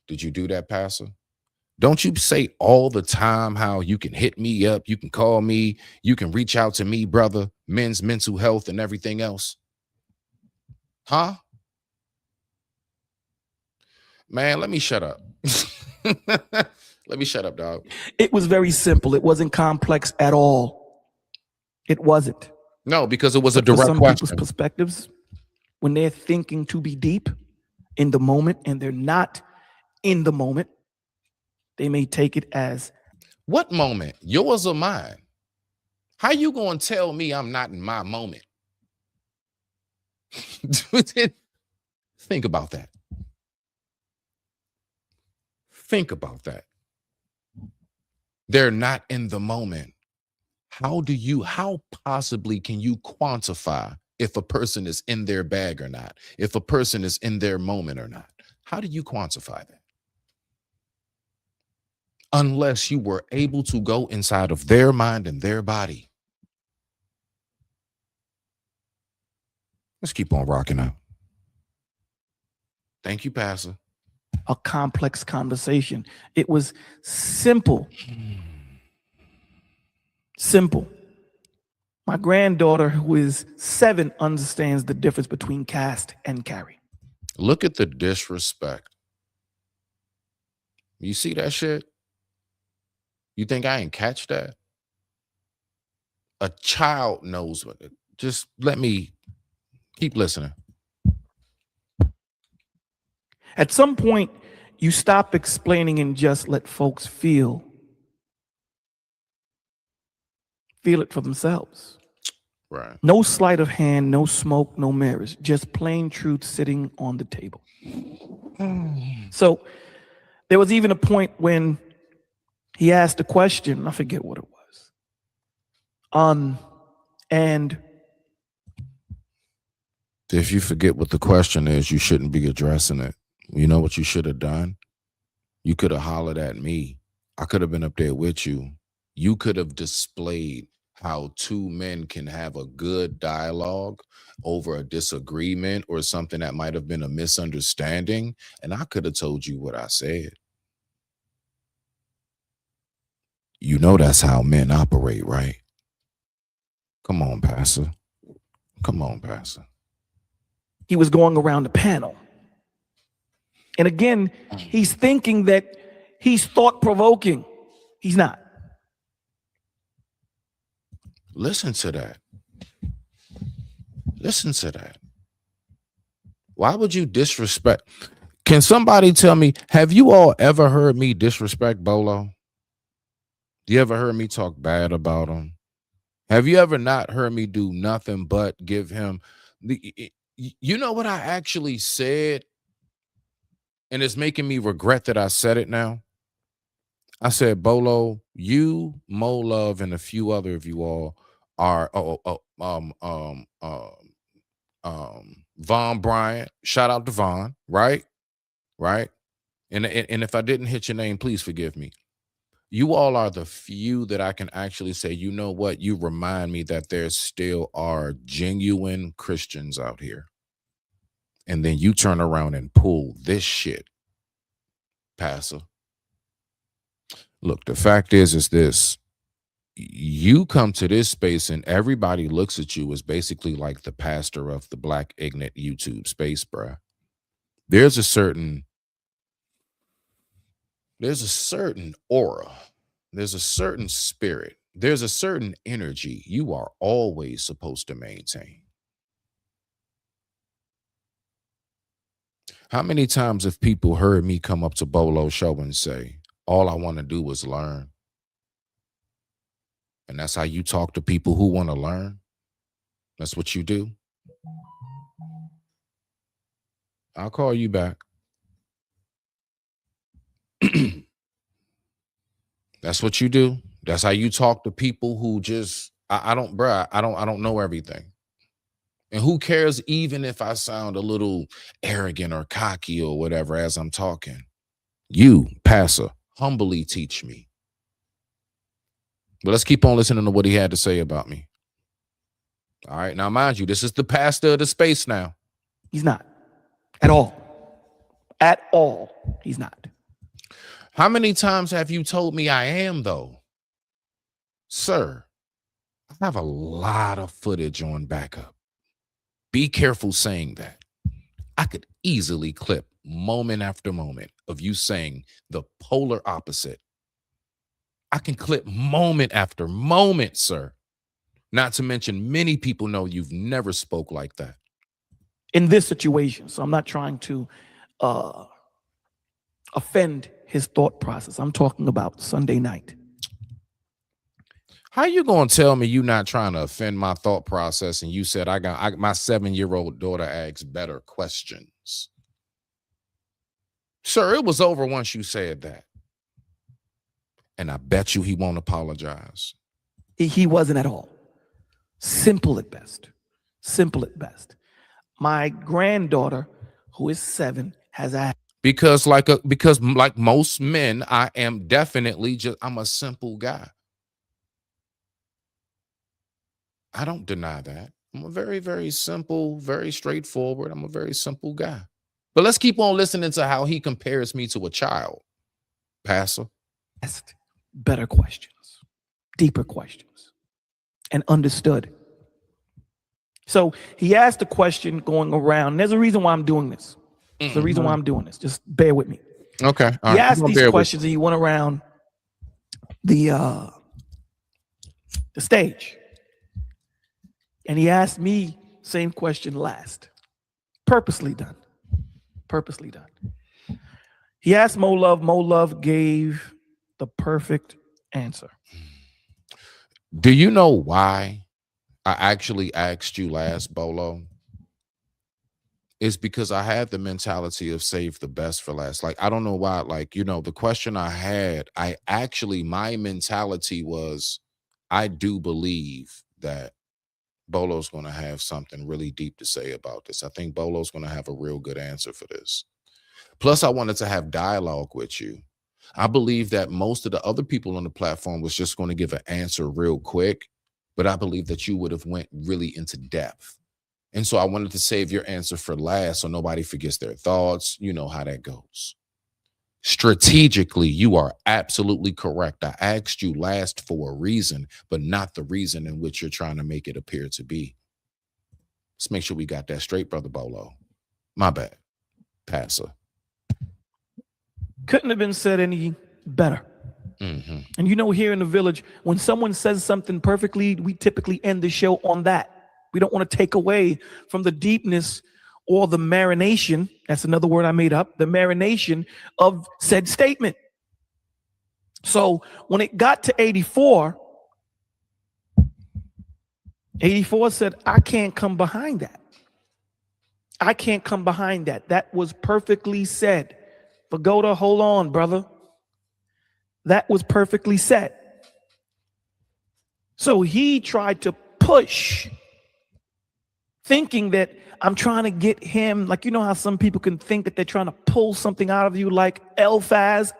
Did you do that, Pastor? Don't you say all the time how you can hit me up, you can call me, you can reach out to me, brother, men's mental health and everything else? Huh? Man, let me shut up. Let me shut up, dog. It was very simple. It wasn't complex at all. It wasn't. No, because it was a But for direct some question. people's perspectives, when they're thinking to be deep in the moment and they're not in the moment, they may take it as, what moment? Yours or mine? How you gonna tell me I'm not in my moment? Think about that. Think about that. They're not in the moment. How possibly can you quantify if a person is in their bag or not? If a person is in their moment or not? How do you quantify that? Unless you were able to go inside of their mind and their body. Let's keep on rocking out. Thank you, Pastor. a complex conversation. It was simple. Simple. My granddaughter, who is 7, understands the difference between cast and carry. Look at the disrespect. You see that shit? You think I ain't catch that? A child knows what it. Just let me keep listening. At some point, you stop explaining and just let folks feel it for themselves. Right. No sleight of hand, no smoke, no mirrors, just plain truth sitting on the table. So there was even a point when he asked a question, I forget what it was. And if you forget what the question is, you shouldn't be addressing it. You know what you should have done? You could have hollered at me. I could have been up there with you. You could have displayed how 2 men can have a good dialogue over a disagreement or something that might have been a misunderstanding. And I could have told you what I said. You know that's how men operate, right? Come on, Pastor. Come on, Pastor. he was going around the panel. And again, he's thinking that he's thought-provoking. He's not. Listen to that. Listen to that. Why would you disrespect? Can somebody tell me, have you all ever heard me disrespect Bolo? You ever heard me talk bad about him? Have you ever not heard me do nothing but give him the, you know what I actually said and it's making me regret that I said it now. I said, Bolo, you, Mo Love, and a few other of you all are Von Bryant. Shout out to Von, right? Right. And if I didn't hit your name, please forgive me. You all are the few that I can actually say, you know what? You remind me that there still are genuine Christians out here. And then you turn around and pull this shit, Pastor. Look, the fact is this. You come to this space and everybody looks at you as basically like the pastor of the Black Ignorant YouTube space, bruh. There's a certain aura. There's a certain spirit. There's a certain energy you are always supposed to maintain. How many times have people heard me come up to Bolo's show and say, all I want to do is learn? And that's how you talk to people who want to learn? That's what you do? I'll call you back. That's what you do. That's how you talk to people who just, I don't know everything. And who cares even if I sound a little arrogant or cocky or whatever as I'm talking? You, pastor, humbly teach me. But let's keep on listening to what he had to say about me. All right. Now, mind you, this is the pastor of the space now. He's not. At all. At all. He's not. How many times have you told me I am, though? Sir, I have a lot of footage on backup. Be careful saying that. I could easily clip moment after moment of you saying the polar opposite. I can clip moment after moment, sir. Not to mention many people know you've never spoke like that. In this situation, so I'm not trying to offend his thought process. I'm talking about Sunday night. How you gonna tell me you not trying to offend my thought process and you said my 7-year-old daughter asks better questions? Sir, it was over once you said that. And I bet you he won't apologize. He wasn't at all. Simple at best. Simple at best. My granddaughter, who is 7, has asked. Because like most men, I am definitely I'm a simple guy. I don't deny that. I'm a very, very simple, very straightforward. I'm a very simple guy. But let's keep on listening to how he compares me to a child. Pastor. Asked better questions, deeper questions, and understood. So he asked a question going around. There's a reason why I'm doing this. There's a reason why I'm doing this. Just bear with me. Okay. He asked these questions and he went around the stage. And he asked me same question last. Purposely done. Purposely done. He asked Mo Love. Mo Love gave the perfect answer. Do you know why I actually asked you last, Bolo? It's because I had the mentality of save the best for last. Like, I don't know why. Like, the question I had, my mentality was, I do believe that Bolo's going to have something really deep to say about this. I think Bolo's going to have a real good answer for this. Plus, I wanted to have dialogue with you. I believe that most of the other people on the platform was just going to give an answer real quick, but I believe that you would have went really into depth. And so I wanted to save your answer for last so nobody forgets their thoughts. You know how that goes. Strategically, you are absolutely correct. I asked you last for a reason, but not the reason in which you're trying to make it appear to be. Let's make sure we got that straight, Brother Bolo. My bad. Passer. Couldn't have been said any better. Mm-hmm. And here in the village, when someone says something perfectly, we typically end the show on that. We don't want to take away from the deepness or the marination. That's another word I made up. The marination of said statement. So when it got to 84 said, I can't come behind that. I can't come behind that. That was perfectly said. Pagoda, hold on, brother. That was perfectly set. So he tried to push, thinking that I'm trying to get him, like, you know how some people can think that they're trying to pull something out of you, like Eliphaz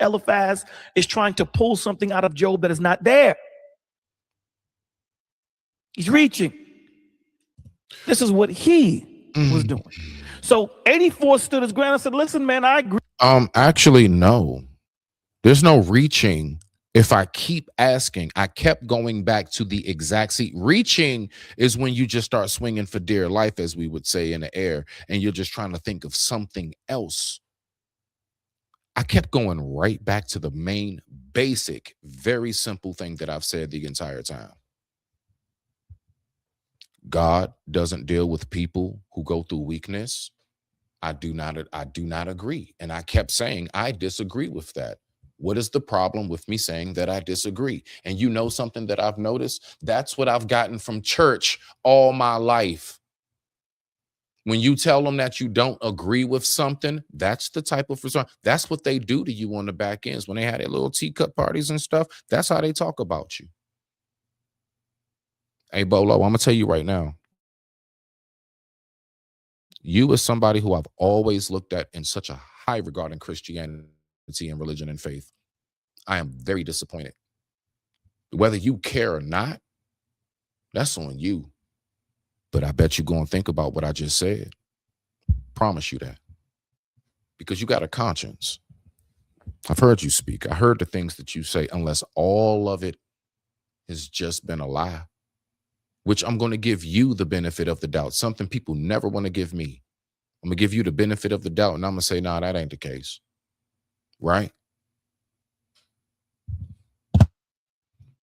is trying to pull something out of Job that is not there. He's reaching. This is what he was doing. So 84 stood his ground and said, listen, man, I agree. Actually, no. There's no reaching. If I keep asking, I kept going back to the exact seat. Reaching is when you just start swinging for dear life, as we would say, in the air, and you're just trying to think of something else. I kept going right back to the main, basic, very simple thing that I've said the entire time. God doesn't deal with people who go through weakness. I do not agree. And I kept saying, I disagree with that. What is the problem with me saying that I disagree? And you know something that I've noticed? That's what I've gotten from church all my life. When you tell them that you don't agree with something, that's the type of response. That's what they do to you on the back ends. When they had their little teacup parties and stuff, that's how they talk about you. Hey, Bolo, I'm going to tell you right now. You as somebody who I've always looked at in such a high regard in Christianity and religion and faith, I am very disappointed. Whether you care or not, that's on you. But I bet you go and think about what I just said. Promise you that. Because you got a conscience. I've heard you speak. I heard the things that you say, unless all of it has just been a lie, which I'm going to give you the benefit of the doubt, something people never want to give me. I'm going to give you the benefit of the doubt, and I'm going to say, nah, that ain't the case. Right?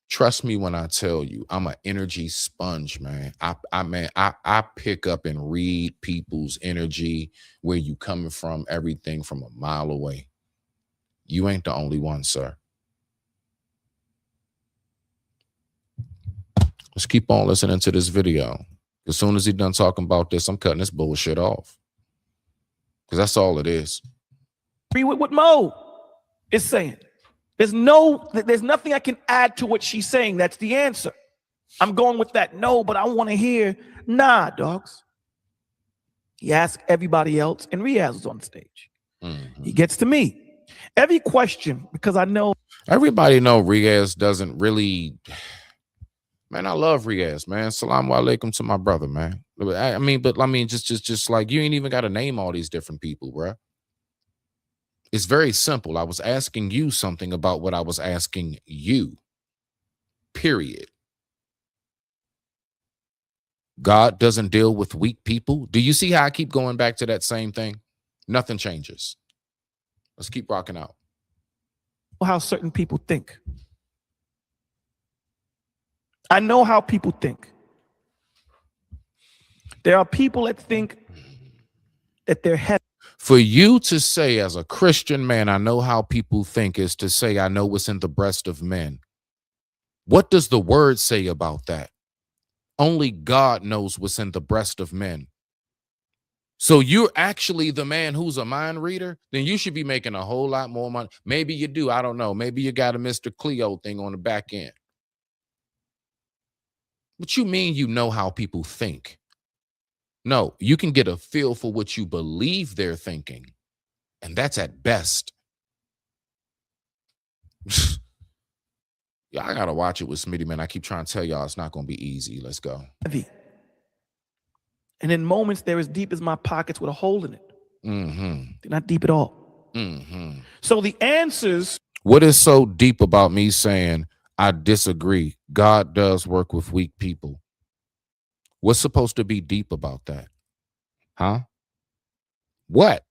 Trust me when I tell you, I'm an energy sponge, man. I pick up and read people's energy, where you coming from, everything from a mile away. You ain't the only one, sir. Let's keep on listening to this video. As soon as he's done talking about this, I'm cutting this bullshit off. Because that's all it is. Agree with what Mo is saying. There's nothing I can add to what she's saying. That's the answer. I'm going with that. No, but I want to hear, nah, dogs. He asked everybody else, and Riaz was on the stage. He gets to me. Every question, because I know. Everybody know Riaz doesn't really. Man, I love Riaz, man. Salaam alaikum to my brother, man. I mean, just like, you ain't even got to name all these different people, bro. It's very simple. I was asking you something about what I was asking you. Period. God doesn't deal with weak people. Do you see how I keep going back to that same thing? Nothing changes. Let's keep rocking out. How certain people think. I know how people think. There are people that think that they're heavy. For you to say, as a Christian man, I know how people think, is to say, I know what's in the breast of men. What does the word say about that? Only God knows what's in the breast of men. So you're actually the man who's a mind reader? Then you should be making a whole lot more money. Maybe you do. I don't know. Maybe you got a Mr. Cleo thing on the back end. What you mean you know how people think? No, you can get a feel for what you believe they're thinking. And that's at best. Yeah, I got to watch it with Smitty, man. I keep trying to tell y'all it's not going to be easy. Let's go. Heavy. And in moments, they're as deep as my pockets with a hole in it. They're not deep at all. So the answers. What is so deep about me saying I disagree? God does work with weak people. What's supposed to be deep about that? Huh? What?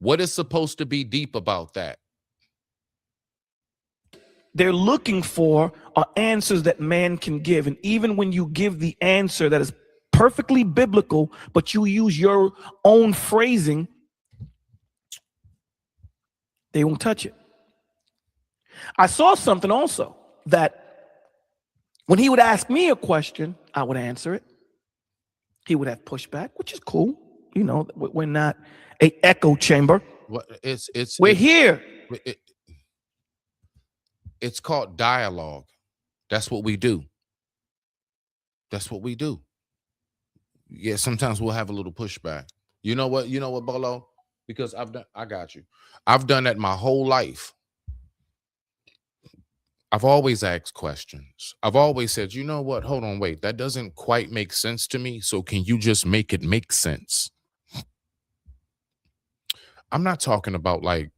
What is supposed to be deep about that? They're looking for are answers that man can give. And even when you give the answer that is perfectly biblical, but you use your own phrasing, they won't touch it. I saw something also that when he would ask me a question, I would answer it. He would have pushback, which is cool. You know, we're not an echo chamber. What We're here. It's called dialogue. That's what we do. That's what we do. Yeah, sometimes we'll have a little pushback. You know what, Bolo? Because I got you. I've done that my whole life. I've always asked questions. I've always said, you know what? Hold on, wait. That doesn't quite make sense to me. So can you just make it make sense? I'm not talking about like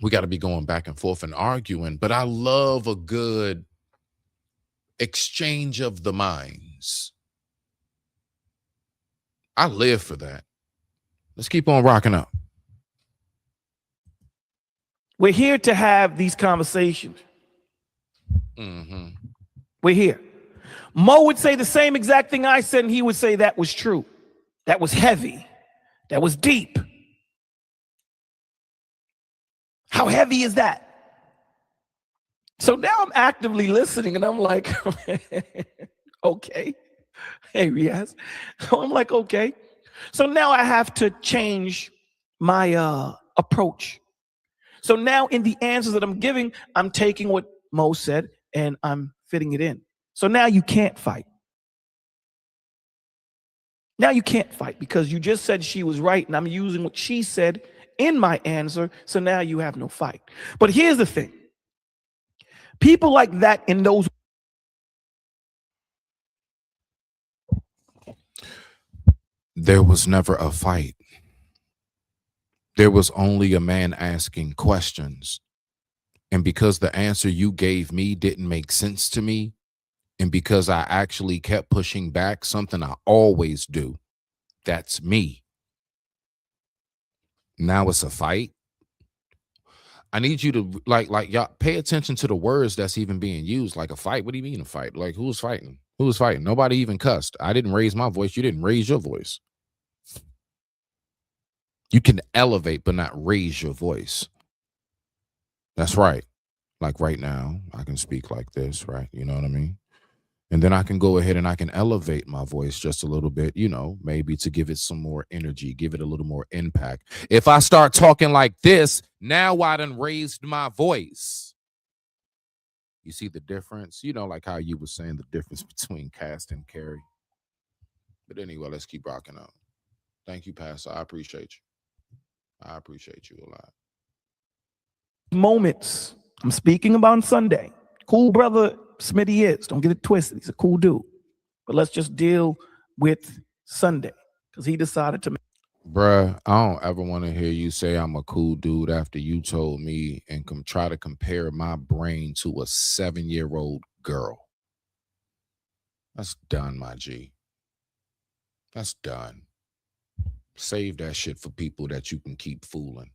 we got to be going back and forth and arguing, but I love a good exchange of the minds. I live for that. Let's keep on rocking up. We're here to have these conversations. We're here. Mo would say the same exact thing I said, and he would say that was true. That was heavy. That was deep. How heavy is that? So now I'm actively listening, and I'm like, okay. Hey, Riaz. So I'm like, okay. So now I have to change my approach. So now in the answers that I'm giving, I'm taking what Mo said and I'm fitting it in. So now you can't fight. Now you can't fight because you just said she was right and I'm using what she said in my answer. So now you have no fight. But here's the thing. People like that in those. There was never a fight. There was only a man asking questions. And because the answer you gave me didn't make sense to me, and because I actually kept pushing back, something I always do, that's me. Now it's a fight. I need you to like y'all pay attention to the words that's even being used. Like a fight. What do you mean a fight? Like who's fighting? Who was fighting? Nobody even cussed. I didn't raise my voice. You didn't raise your voice. You can elevate, but not raise your voice. That's right. Like right now, I can speak like this, right? You know what I mean? And then I can go ahead and I can elevate my voice just a little bit, you know, maybe to give it some more energy, give it a little more impact. If I start talking like this, now I done raised my voice. You see the difference? You know, like how you were saying the difference between cast and carry. But anyway, let's keep rocking out. Thank you, Pastor. I appreciate you. I appreciate you a lot. Moments. I'm speaking about Sunday. Cool brother Smitty is. Don't get it twisted. He's a cool dude. But let's just deal with Sunday because he decided to. Bruh, I don't ever want to hear you say I'm a cool dude after you told me and try to compare my brain to a 7-year-old girl. That's done, my G. That's done. Save that shit for people that you can keep fooling.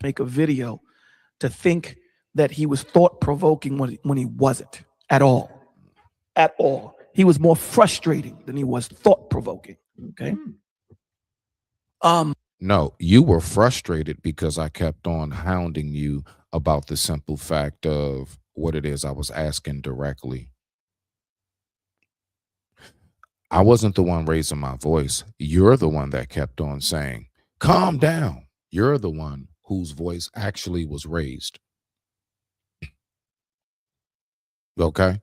Make a video to think that he was thought-provoking when he wasn't at all. At all. He was more frustrating than he was thought-provoking. Okay. No, you were frustrated because I kept on hounding you about the simple fact of what it is I was asking directly. I wasn't the one raising my voice. You're the one that kept on saying, calm down. You're the one whose voice actually was raised. Okay?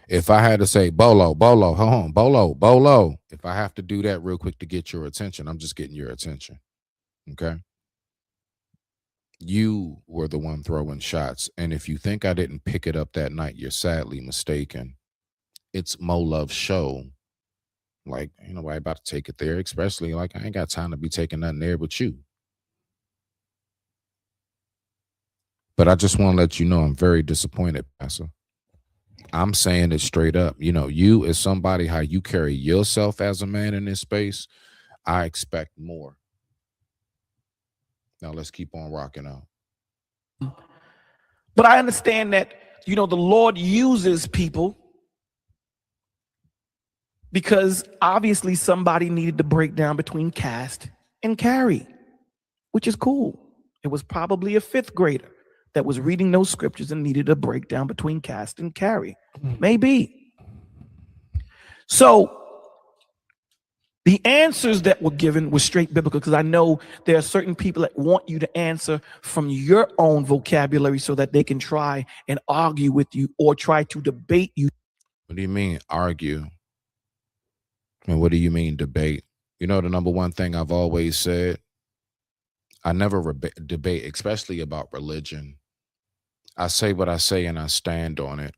If I had to say, Bolo, hold on, Bolo, if I have to do that real quick to get your attention, I'm just getting your attention. Okay? You were the one throwing shots. And if you think I didn't pick it up that night, you're sadly mistaken. It's Mo Love's show. Like, ain't nobody about to take it there, especially like I ain't got time to be taking nothing there but you. But I just want to let you know I'm very disappointed, Pastor. I'm saying it straight up. You know, you as somebody, how you carry yourself as a man in this space, I expect more. Now let's keep on rocking out. But I understand that, you know, the Lord uses people because obviously somebody needed to break down between cast and carry, which is cool. It was probably a 5th grader that was reading those scriptures and needed a breakdown between cast and carry. Maybe. So The answers that were given were straight biblical, because I know there are certain people that want you to answer from your own vocabulary so that they can try and argue with you or try to debate you. What do you mean argue? And what do you mean debate? You know, the number one thing I've always said, I never debate, especially about religion. I say what I say and I stand on it.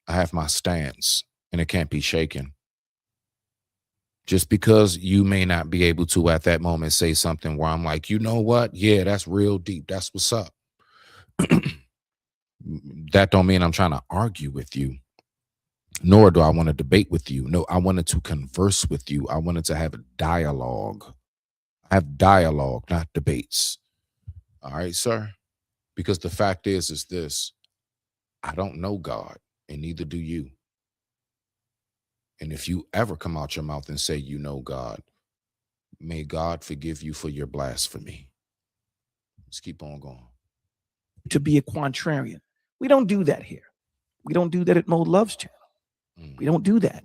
I have my stance and it can't be shaken. Just because you may not be able to at that moment say something where I'm like, you know what? Yeah, that's real deep. That's what's up. That don't mean I'm trying to argue with you, nor do I want to debate with you. No, I wanted to converse with you. I wanted to have a dialogue. I have dialogue, not debates. All right, sir? Because the fact is this, I don't know God, and neither do you. And if you ever come out your mouth and say you know God, may God forgive you for your blasphemy. Let's keep on going. To be a contrarian. We don't do that here. We don't do that at Mo Love's channel. We don't do that.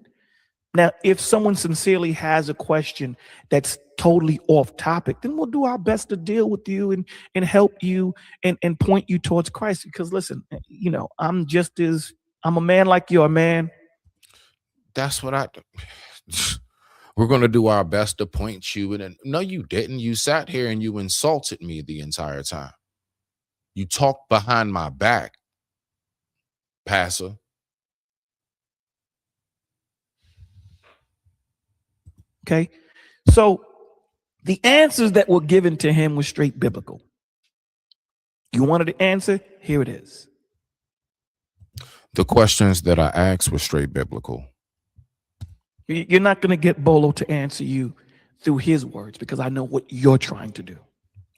Now, if someone sincerely has a question that's totally off topic, then we'll do our best to deal with you and help you and point you towards Christ. Because listen, you know, I'm a man like you're a man. That's what we're going to do our best to point you. And no, you didn't. You sat here and you insulted me the entire time. You talked behind my back, passer. Okay. So the answers that were given to him were straight biblical. You wanted the answer? Here it is. The questions that I asked were straight biblical. You're not going to get Bolo to answer you through his words, because I know what you're trying to do.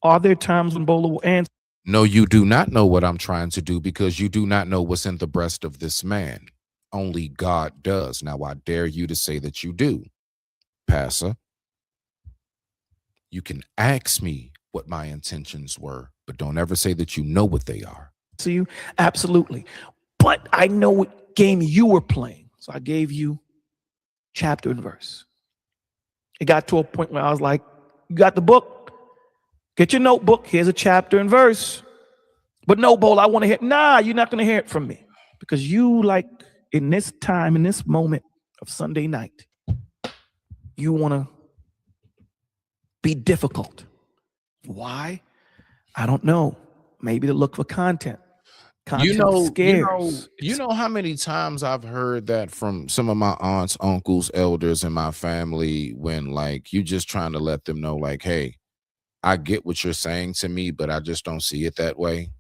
Are there times when Bolo will answer? No, you do not know what I'm trying to do, because you do not know what's in the breast of this man. Only God does. Now, I dare you to say that you do, passer. You can ask me what my intentions were, but don't ever say that you know what they are. To you? Absolutely. But I know what game you were playing. So I gave you chapter and verse. It got to a point where I was like, you got the book? Get your notebook. Here's a chapter and verse. But no, Bolo, I want to hear. Nah, you're not going to hear it from me. Because you, like, in this time, in this moment of Sunday night, you want to be difficult. Why? I don't know. Maybe to look for content. You know how many times I've heard that from some of my aunts, uncles, elders in my family, when like you just trying to let them know, like, hey, I get what you're saying to me, but I just don't see it that way.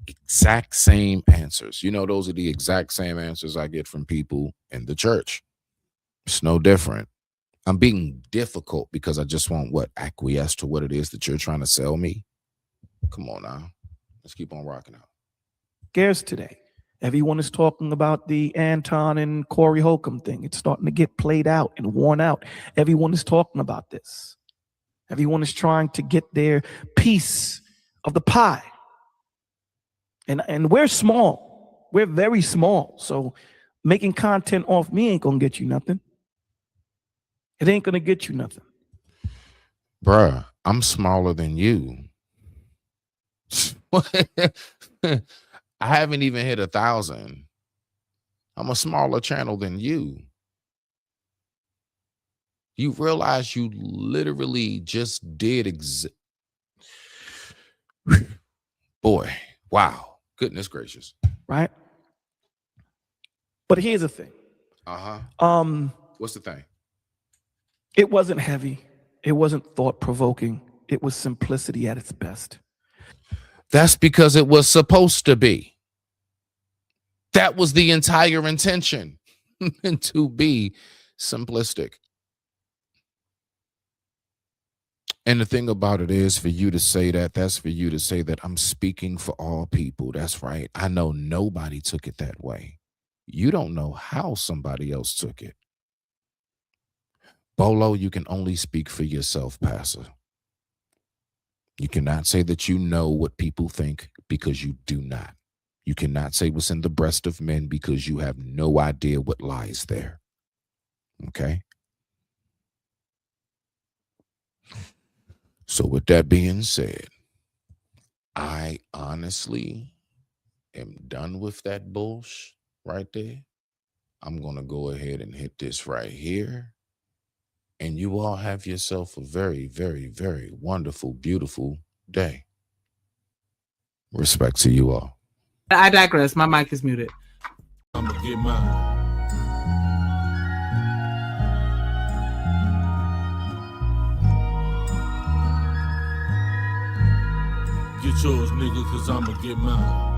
Exact same answers. You know, those are the exact same answers I get from people in the church. It's no different. I'm being difficult because I just want acquiesce to what it is that you're trying to sell me. Come on now. Let's keep on rocking out. Scarce today. Everyone is talking about the Anton and Corey Holcomb thing. It's starting to get played out and worn out. Everyone is talking about this. Everyone is trying to get their piece of the pie. And we're small. We're very small. So making content off me ain't gonna get you nothing. It ain't gonna get you nothing. Bruh, I'm smaller than you. I haven't even hit 1,000. I'm a smaller channel than you. You realize you literally just did boy, wow. Goodness gracious. Right? But here's the thing. What's the thing? It wasn't heavy. It wasn't thought-provoking. It was simplicity at its best. That's because it was supposed to be. That was the entire intention, to be simplistic. And the thing about it is, for you to say that, that's for you to say that I'm speaking for all people. That's right. I know nobody took it that way. You don't know how somebody else took it. Bolo, you can only speak for yourself, pastor. You cannot say that you know what people think, because you do not. You cannot say what's in the breast of men, because you have no idea what lies there. Okay? So with that being said, I honestly am done with that bullshit right there. I'm going to go ahead and hit this right here. And you all have yourself a very, very, very wonderful, beautiful day. Respect to you all. I digress. My mic is muted. I'm gonna get mine. Get yours, nigga, cause I'ma get mine.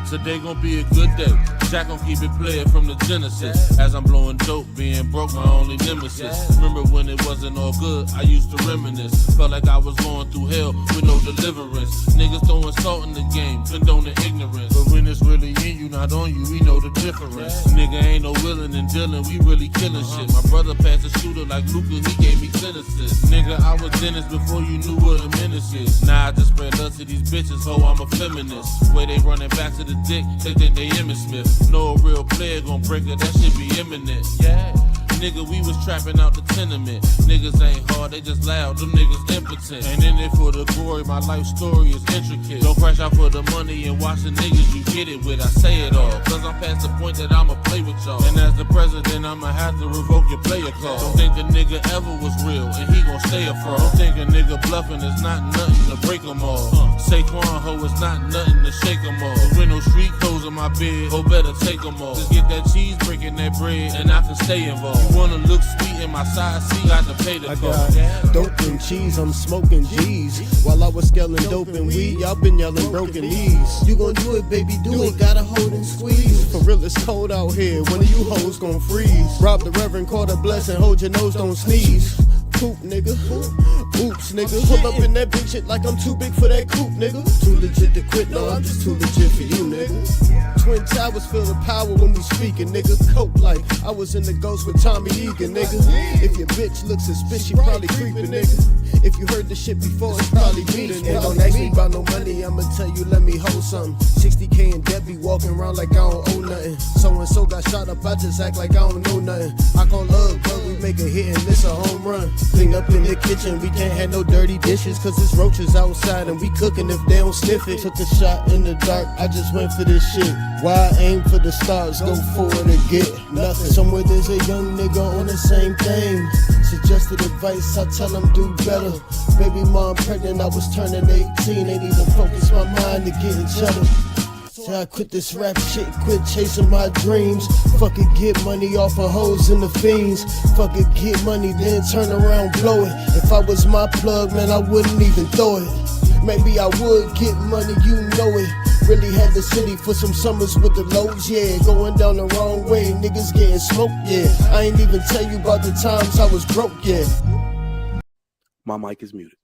Today gon' be a good day. Jack gon' keep it playing from the Genesis. As I'm blowing dope, being broke, my only nemesis. Remember when it wasn't all good, I used to reminisce. Felt like I was going through hell with no deliverance. Niggas throwing salt in the game, condoning ignorance. But when it's really in you, not on you, we know the difference. Nigga ain't no willing and dealing, we really killing shit. My brother passed a shooter like Luca, he gave me Genesis. Nigga, I was Dennis before you knew what a menace is. Now I just spread love to these bitches, ho, I'm a feminist. Way they running back to the dick, they think they Emmitt Smith. No real player gon' break it, that shit be imminent. Yeah. Nigga, we was trapping out the tenement. Niggas ain't hard, they just loud, them niggas impotent. Ain't in it for the glory, my life story is intricate. Don't crash out for the money and watch the niggas you get it with. I say it all, cause I'm past the point that I'ma play with y'all. And as the president, I'ma have to revoke your player call. Don't think the nigga ever was real, and he gon' stay a fraud. Don't think a nigga bluffing is not nothing to break them all. Saquon, ho, it's not nothing to shake them all. With no street clothes in my bed, ho, better take them all. Just get that cheese, breaking that bread, and I can stay involved. You wanna look sweet in my side seat, got to pay the I cost. got dope and cheese, I'm smoking G's. While I was scaling dope and weed, y'all been yelling broken knees. You gon' do it, baby, do it, gotta hold and squeeze. For real, it's cold out here, one of you hoes gon' freeze. Rob the reverend, call a blessing, hold your nose, don't sneeze. Poop, nigga. Oops, nigga. Pull up in that big shit like I'm too big for that coupe, nigga. Too legit to quit, no, I'm just too legit for you, nigga. Twin Towers feel the power when we speaking, nigga. Cope like I was in the ghost with Tommy Egan, nigga. If your bitch looks suspicious, she probably creeping, nigga. If you heard the shit before, it's probably me. And don't ask me about no money, I'ma tell you, let me hold something. 60K and debt be walking around like I don't owe nothing. So-and-so got shot up, I just act like I don't know nothing. I call love, but we make a hit and miss a home run. Clean up in the kitchen, we can't have no dirty dishes, cause it's roaches outside and we cooking if they don't sniff it. Took a shot in the dark, I just went for this shit. Why I aim for the stars, go forward and get nothing. Somewhere there's a young nigga on the same thing. Suggested advice, I tell him do better. Baby mom pregnant, I was turning 18. Ain't even focus my mind to getting cheddar. So I quit this rap shit, quit chasing my dreams. Fuck it, get money off of hoes and the fiends. Fuck it, get money, then turn around, blow it. If I was my plug, man, I wouldn't even throw it. Maybe I would get money, you know it. Really had the city for some summers with the lows, yeah. Going down the wrong way, niggas getting smoked, yeah. I ain't even tell you about the times I was broke, yeah. My mic is muted.